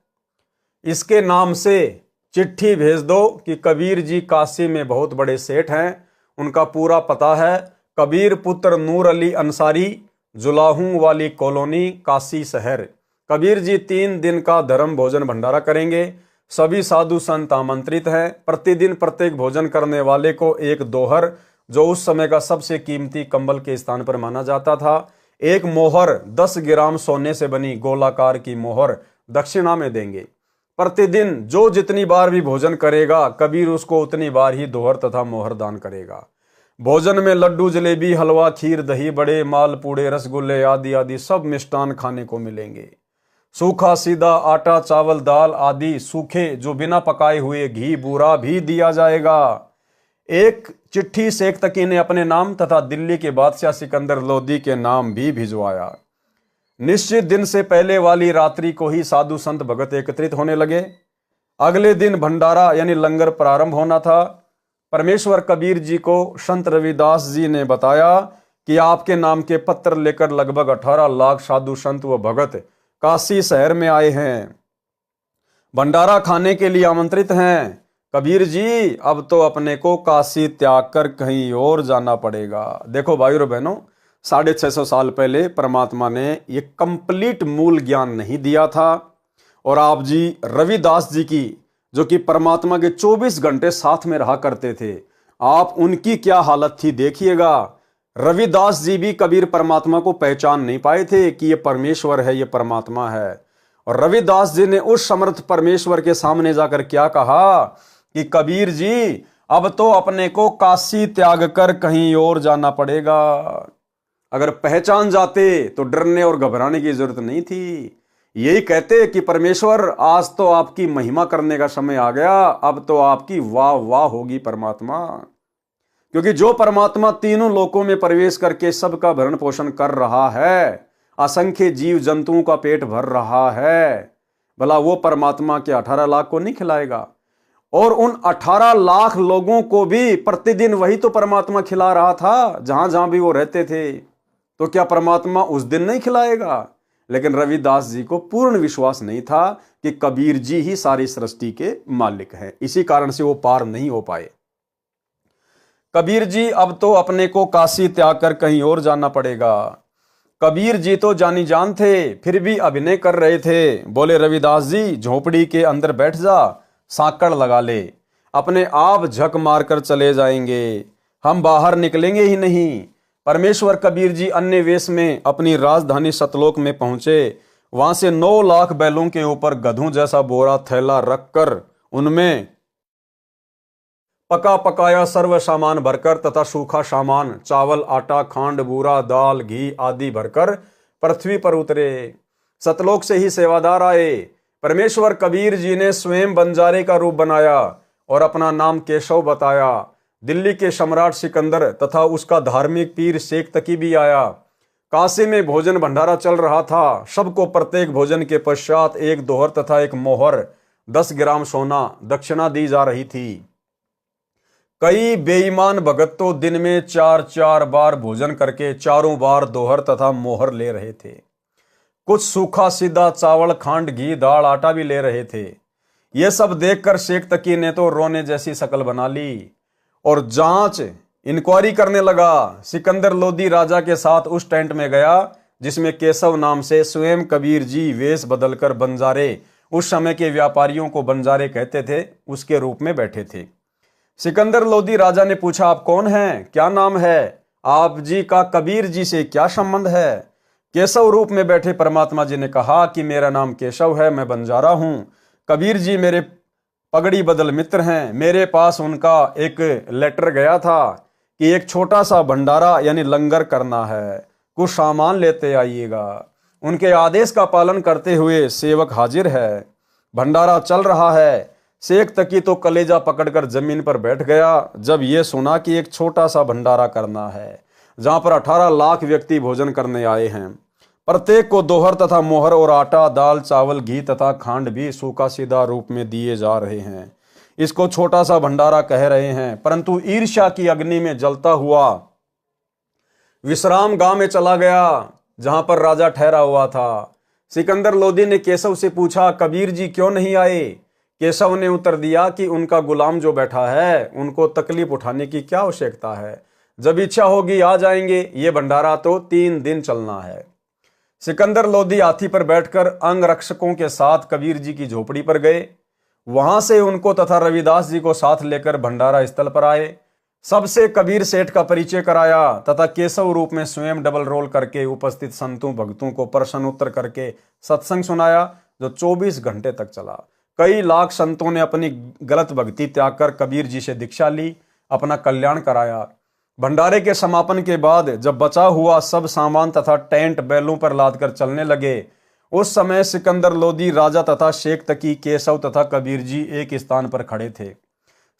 इसके नाम से चिट्ठी भेज दो कि कबीर जी काशी में बहुत बड़े सेठ हैं, उनका पूरा पता है कबीर पुत्र नूर अली अंसारी, जुलाहू वाली कॉलोनी, काशी शहर। कबीर जी 3 दिन का धर्म भोजन भंडारा करेंगे, सभी साधु संत आमंत्रित हैं। प्रतिदिन प्रत्येक भोजन करने वाले को एक दोहर, जो उस समय का सबसे कीमती कंबल के स्थान पर माना जाता था, एक मोहर 10 ग्राम सोने से बनी गोलाकार की मोहर दक्षिणा में देंगे। प्रतिदिन जो जितनी बार भी भोजन करेगा कबीर उसको उतनी बार ही दोहर तथा मोहर दान करेगा। भोजन में लड्डू, जलेबी, हलवा, खीर, दही बड़े, मालपूड़े, रसगुल्ले आदि आदि सब मिष्टान खाने को मिलेंगे। सूखा सीधा आटा, चावल, दाल आदि सूखे जो बिना पकाए हुए घी, बूरा भी दिया जाएगा। एक चिट्ठी शेख तकी ने अपने नाम तथा दिल्ली के बादशाह सिकंदर लोदी के नाम भी भिजवाया। निश्चित दिन से पहले वाली रात्रि को ही साधु संत भगत एकत्रित होने लगे। अगले दिन भंडारा यानी लंगर प्रारंभ होना था। परमेश्वर कबीर जी को संत रविदास जी ने बताया कि आपके नाम के पत्र लेकर लगभग 18 लाख साधु संत व भगत काशी शहर में आए हैं, भंडारा खाने के लिए आमंत्रित हैं। कबीर जी, अब तो अपने को काशी त्याग कर कहीं और जाना पड़ेगा। देखो भाई और बहनों, 650 साल पहले परमात्मा ने ये कंप्लीट मूल ज्ञान नहीं दिया था, और आप जी रविदास जी की, जो कि परमात्मा के 24 घंटे साथ में रहा करते थे, आप उनकी क्या हालत थी देखिएगा। रविदास जी भी कबीर परमात्मा को पहचान नहीं पाए थे कि ये परमेश्वर है, ये परमात्मा है। और रविदास जी ने उस समर्थ परमेश्वर के सामने जाकर क्या कहा कि कबीर जी, अब तो अपने को काशी त्याग कर कहीं और जाना पड़ेगा। अगर पहचान जाते तो डरने और घबराने की जरूरत नहीं थी। यही कहते कि परमेश्वर, आज तो आपकी महिमा करने का समय आ गया, अब तो आपकी वाह वाह होगी परमात्मा। क्योंकि जो परमात्मा तीनों लोकों में प्रवेश करके सबका भरण पोषण कर रहा है, असंख्य जीव जंतुओं का पेट भर रहा है, भला वो परमात्मा के 18 लाख को नहीं खिलाएगा? और उन 18 लाख लोगों को भी प्रतिदिन वही तो परमात्मा खिला रहा था, जहां जहां भी वो रहते थे। तो क्या परमात्मा उस दिन नहीं खिलाएगा? लेकिन रविदास जी को पूर्ण विश्वास नहीं था कि कबीर जी ही सारी सृष्टि के मालिक हैं। इसी कारण से वो पार नहीं हो पाए। कबीर जी, अब तो अपने को काशी त्याग कर कहीं और जाना पड़ेगा। कबीर जी तो जानी जान थे, फिर भी अभिनय कर रहे थे। बोले, रविदास जी, झोपड़ी के अंदर बैठ जा, सांकड़ लगा ले, अपने आप झक मारकर चले जाएंगे, हम बाहर निकलेंगे ही नहीं। परमेश्वर कबीर जी अन्य वेश में अपनी राजधानी सतलोक में पहुंचे। वहां से 9 लाख बैलों के ऊपर गधों जैसा बोरा थैला रखकर उनमें पका पकाया सर्व सामान भरकर तथा सूखा सामान, चावल, आटा, खांड, बूरा, दाल, घी आदि भरकर पृथ्वी पर उतरे। सतलोक से ही सेवादार आए। परमेश्वर कबीर जी ने स्वयं बंजारे का रूप बनाया और अपना नाम केशव बताया। दिल्ली के सम्राट सिकंदर तथा उसका धार्मिक पीर शेख तकी भी आया। काशी में भोजन भंडारा चल रहा था। सबको प्रत्येक भोजन के पश्चात एक दोहर तथा एक मोहर 10 ग्राम सोना दक्षिणा दी जा रही थी। कई बेईमान भगत तो दिन में 4-4 बार भोजन करके चारों बार दोहर तथा मोहर ले रहे थे। कुछ सूखा सीधा चावल, खांड, घी, दाल, आटा भी ले रहे थे। यह सब देखकर शेख तकी ने तो रोने जैसी शक्ल बना ली और जांच इंक्वायरी करने लगा। सिकंदर लोदी राजा के साथ उस टेंट में गया जिसमें केशव नाम से स्वयं कबीर जी वेश बदलकर बंजारे, उस समय के व्यापारियों को बंजारे कहते थे, उसके रूप में बैठे थे। सिकंदर लोदी राजा ने पूछा, आप कौन हैं, क्या नाम है, आप जी का कबीर जी से क्या संबंध है? केशव रूप में बैठे परमात्मा जी ने कहा कि मेरा नाम केशव है, मैं बंजारा हूं। कबीर जी मेरे पगड़ी बदल मित्र हैं। मेरे पास उनका एक लेटर गया था कि एक छोटा सा भंडारा यानी लंगर करना है, कुछ सामान लेते आइएगा। उनके आदेश का पालन करते हुए सेवक हाजिर है। भंडारा चल रहा है। शेख तकी तो कलेजा पकड़कर जमीन पर बैठ गया जब ये सुना कि एक छोटा सा भंडारा करना है जहां पर 18 लाख व्यक्ति भोजन करने आए हैं। प्रत्येक को दोहर तथा मोहर और आटा, दाल, चावल, घी तथा खांड भी सूखा सीधा रूप में दिए जा रहे हैं। इसको छोटा सा भंडारा कह रहे हैं, परंतु ईर्ष्या की अग्नि में जलता हुआ विश्राम गांव में चला गया जहां पर राजा ठहरा हुआ था। सिकंदर लोदी ने केशव से पूछा, कबीर जी क्यों नहीं आए? केशव ने उत्तर दिया कि उनका गुलाम जो बैठा है उनको तकलीफ उठाने की क्या आवश्यकता है, जब इच्छा होगी आ जाएंगे। ये भंडारा तो 3 दिन चलना है। सिकंदर लोदी हाथी पर बैठकर अंगरक्षकों के साथ कबीर जी की झोपड़ी पर गए। वहां से उनको तथा रविदास जी को साथ लेकर भंडारा स्थल पर आए। सबसे कबीर सेठ का परिचय कराया तथा केशव रूप में स्वयं डबल रोल करके उपस्थित संतों भक्तों को प्रश्नोत्तर करके सत्संग सुनाया जो 24 घंटे तक चला। कई लाख संतों ने अपनी गलत भक्ति त्याग कर कबीर जी से दीक्षा ली, अपना कल्याण कराया। भंडारे के समापन के बाद जब बचा हुआ सब सामान तथा टेंट बैलों पर लादकर चलने लगे, उस समय सिकंदर लोदी राजा तथा शेख तकी, केशव तथा कबीर जी एक स्थान पर खड़े थे।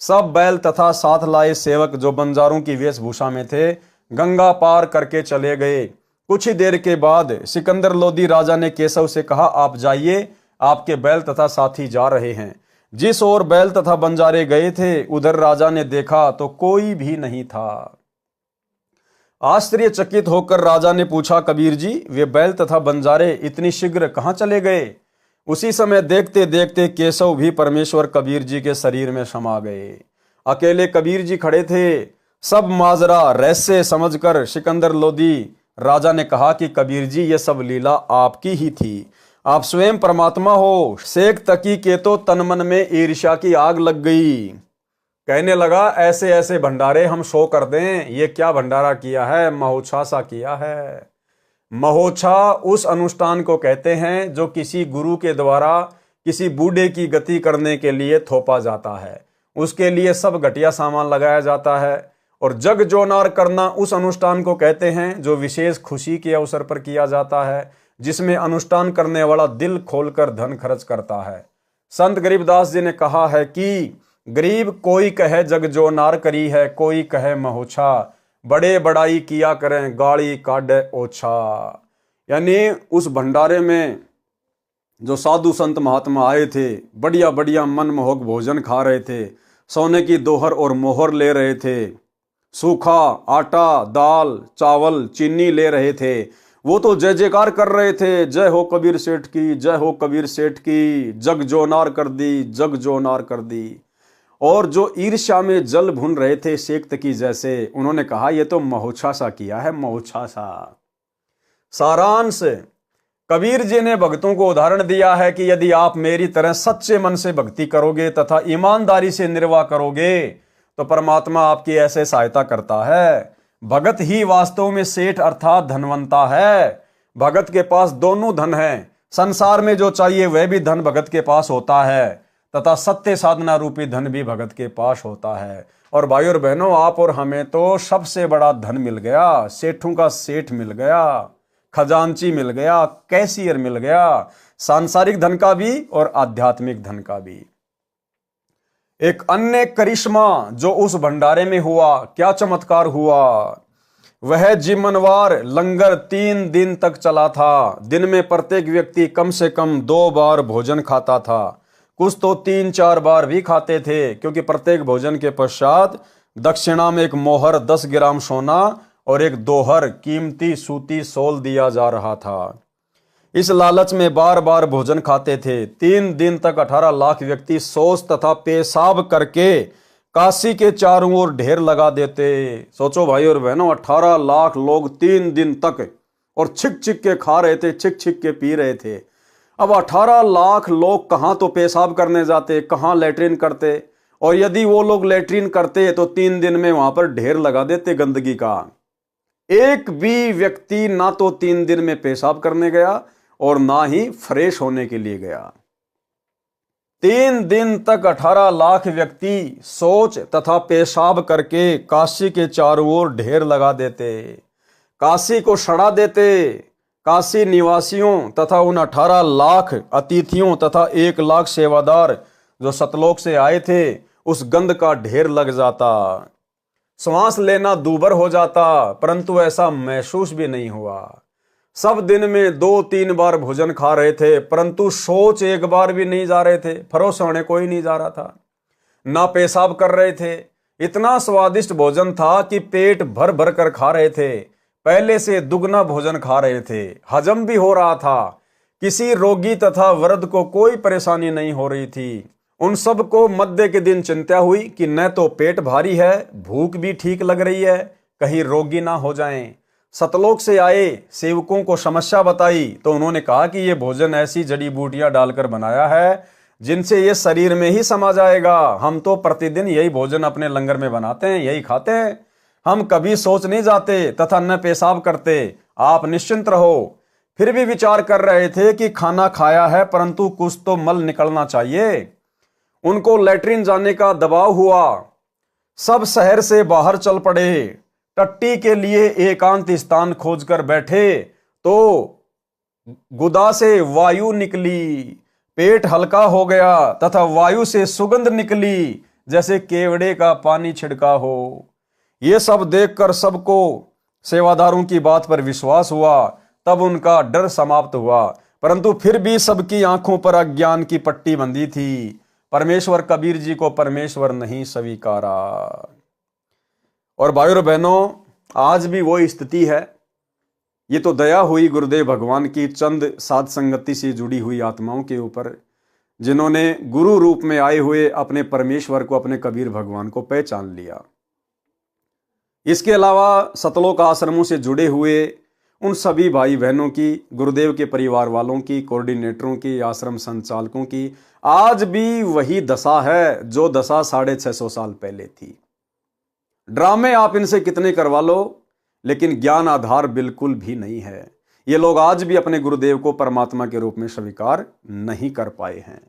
सब बैल तथा साथ लाए सेवक जो बंजारों की वेशभूषा में थे गंगा पार करके चले गए। कुछ ही देर के बाद सिकंदर लोदी राजा ने केशव से कहा, आप जाइए, आपके बैल तथा साथी जा रहे हैं। जिस ओर बैल तथा बंजारे गए थे उधर राजा ने देखा तो कोई भी नहीं था। आश्चर्यचकित होकर राजा ने पूछा, कबीर जी वे बैल तथा बंजारे इतनी शीघ्र कहां चले गए? उसी समय देखते देखते केशव भी परमेश्वर कबीर जी के शरीर में समा गए। अकेले कबीर जी खड़े थे। सब माजरा रहस्य समझकर सिकंदर लोदी राजा ने कहा कि कबीर जी ये सब लीला आपकी ही थी, आप स्वयं परमात्मा हो। शेख तकी के तो तन मन में ईर्ष्या की आग लग गई। कहने लगा, ऐसे ऐसे भंडारे हम शो कर दें, ये क्या भंडारा किया है, महोत्सा सा किया है। महोत्सा उस अनुष्ठान को कहते हैं जो किसी गुरु के द्वारा किसी बूढ़े की गति करने के लिए थोपा जाता है। उसके लिए सब घटिया सामान लगाया जाता है। और जग जोनार करना उस अनुष्ठान को कहते हैं जो विशेष खुशी के अवसर पर किया जाता है, जिसमें अनुष्ठान करने वाला दिल खोलकर धन खर्च करता है। संत गरीबदास जी ने कहा है कि गरीब कोई कहे जग जो नार करी है, कोई कहे महोछा, बड़े बड़ाई किया करें गाड़ी काढ़े ओछा। यानी उस भंडारे में जो साधु संत महात्मा आए थे, बढ़िया बढ़िया मनमोहक भोजन खा रहे थे, सोने की दोहर और मोहर ले रहे थे, सूखा आटा, दाल, चावल, चीनी ले रहे थे, वो तो जय जयकार कर रहे थे, जय हो कबीर सेठ की, जय हो कबीर सेठ की, जग जोनार कर दी, जग जोनार कर दी। और जो ईर्ष्या में जल भुन रहे थे शेख तकी जैसे, उन्होंने कहा ये तो महोत्सा सा किया है, महोत्सा सा। सारांश, कबीर जी ने भक्तों को उदाहरण दिया है कि यदि आप मेरी तरह सच्चे मन से भक्ति करोगे तथा ईमानदारी से निर्वाह करोगे तो परमात्मा आपकी ऐसे सहायता करता है। भगत ही वास्तव में सेठ अर्थात धनवंता है। भगत के पास दोनों धन है। संसार में जो चाहिए वह भी धन भगत के पास होता है तथा सत्य साधना रूपी धन भी भगत के पास होता है। और भाई और बहनों, आप और हमें तो सबसे बड़ा धन मिल गया। सेठों का सेठ मिल गया, खजांची मिल गया, कैशियर मिल गया, सांसारिक धन का भी और आध्यात्मिक धन का भी। एक अन्य करिश्मा जो उस भंडारे में हुआ, क्या चमत्कार हुआ। वह जिमनवार लंगर 3 दिन तक चला था। दिन में प्रत्येक व्यक्ति कम से कम 2 बार भोजन खाता था, कुछ तो 3-4 बार भी खाते थे, क्योंकि प्रत्येक भोजन के पश्चात दक्षिणा में एक मोहर 10 ग्राम सोना और एक दोहर कीमती सूती सोल दिया जा रहा था। इस लालच में बार बार भोजन खाते थे। 3 दिन तक 18 लाख व्यक्ति शौच तथा पेशाब करके काशी के चारों ओर ढेर लगा देते। सोचो भाई और बहनों, 18 लाख लोग 3 दिन तक और छिक छिक के खा रहे थे, छिक छिक के पी रहे थे। अब 18 लाख लोग कहाँ तो पेशाब करने जाते, कहाँ लेटरिन करते, और यदि वो लोग लेटरिन करते तो 3 दिन में वहां पर ढेर लगा देते गंदगी का। एक भी व्यक्ति ना तो 3 दिन में पेशाब करने गया और ना ही फ्रेश होने के लिए गया। 3 दिन तक 18 लाख व्यक्ति शौच तथा पेशाब करके काशी के चारों ओर ढेर लगा देते, काशी को सड़ा देते। काशी निवासियों तथा उन 18 लाख अतिथियों तथा 1 लाख सेवादार जो सतलोक से आए थे, उस गंध का ढेर लग जाता। श्वास लेना दूभर हो जाता, परंतु ऐसा महसूस भी नहीं हुआ। सब दिन में 2-3 बार भोजन खा रहे थे, परंतु शौच एक बार भी नहीं जा रहे थे। फरोश होने कोई नहीं जा रहा था, ना पेशाब कर रहे थे। इतना स्वादिष्ट भोजन था कि पेट भर भर कर खा रहे थे। पहले से दुगना भोजन खा रहे थे, हजम भी हो रहा था। किसी रोगी तथा वृद्ध को कोई परेशानी नहीं हो रही थी। उन सब को मध्य के दिन चिंता हुई कि न तो पेट भारी है, भूख भी ठीक लग रही है, कहीं रोगी ना हो जाएं। सतलोक से आए सेवकों को समस्या बताई तो उन्होंने कहा कि ये भोजन ऐसी जड़ी बूटियां डालकर बनाया है जिनसे ये शरीर में ही समा जाएगा। हम तो प्रतिदिन यही भोजन अपने लंगर में बनाते हैं, यही खाते हैं। हम कभी सोच नहीं जाते तथा न पेशाब करते। आप निश्चिंत रहो। फिर भी विचार कर रहे थे कि खाना खाया है, परंतु कुछ तो मल निकलना चाहिए। उनको लेटरिन जाने का दबाव हुआ। सब शहर से बाहर चल पड़े। टट्टी के लिए एकांत स्थान खोजकर बैठे तो गुदा से वायु निकली। पेट हल्का हो गया तथा वायु से सुगंध निकली जैसे केवड़े का पानी छिड़का हो। ये सब देखकर सबको सेवादारों की बात पर विश्वास हुआ। तब उनका डर समाप्त हुआ, परंतु फिर भी सबकी आंखों पर अज्ञान की पट्टी बंधी थी। परमेश्वर कबीर जी को परमेश्वर नहीं स्वीकारा। और भाइयों और बहनों, आज भी वो स्थिति है। ये तो दया हुई गुरुदेव भगवान की चंद साध संगति से जुड़ी हुई आत्माओं के ऊपर, जिन्होंने गुरु रूप में आए हुए अपने परमेश्वर को, अपने कबीर भगवान को पहचान लिया। इसके अलावा सतलोक आश्रमों से जुड़े हुए उन सभी भाई बहनों की, गुरुदेव के परिवार वालों की, कोऑर्डिनेटरों की, आश्रम संचालकों की आज भी वही दशा है जो दशा 650 साल पहले थी। ड्रामे आप इनसे कितने करवा लो, लेकिन ज्ञान आधार बिल्कुल भी नहीं है। ये लोग आज भी अपने गुरुदेव को परमात्मा के रूप में स्वीकार नहीं कर पाए हैं।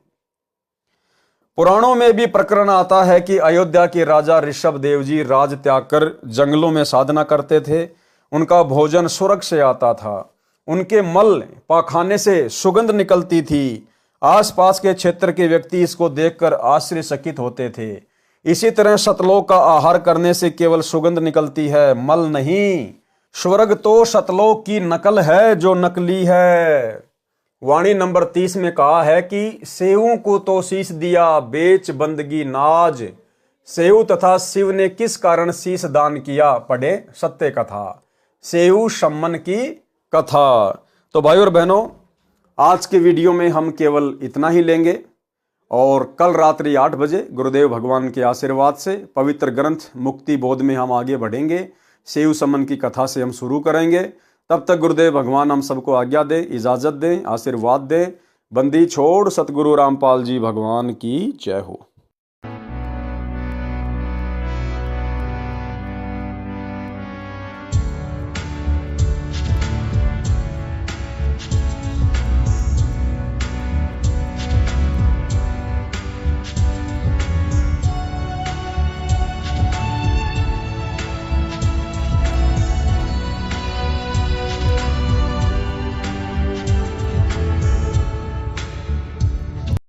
पुराणों में भी प्रकरण आता है कि अयोध्या के राजा ऋषभ देव जी राज त्याग कर जंगलों में साधना करते थे। उनका भोजन स्वर्ग से आता था। उनके मल पाखाने से सुगंध निकलती थी। आसपास के क्षेत्र के व्यक्ति इसको देखकर आश्चर्यचकित होते थे। इसी तरह सतलोक का आहार करने से केवल सुगंध निकलती है, मल नहीं। स्वर्ग तो सतलोक की नकल है जो नकली है। वाणी नंबर 30 में कहा है कि सेवों को तो शीश दिया, बेच बंदगी नाज। सेव तथा शिव ने किस कारण शीश दान किया, पढ़े सत्य कथा। सेव सम्मन की कथा। तो भाई और बहनों, आज के वीडियो में हम केवल इतना ही लेंगे और कल रात्रि 8 बजे गुरुदेव भगवान के आशीर्वाद से पवित्र ग्रंथ मुक्ति बोध में हम आगे बढ़ेंगे। सेव सम्मन की कथा से हम शुरू करेंगे। तब तक गुरुदेव भगवान हम सबको आज्ञा दें, इजाजत दें, आशीर्वाद दें। बंदी छोड़ सतगुरु रामपाल जी भगवान की जय हो।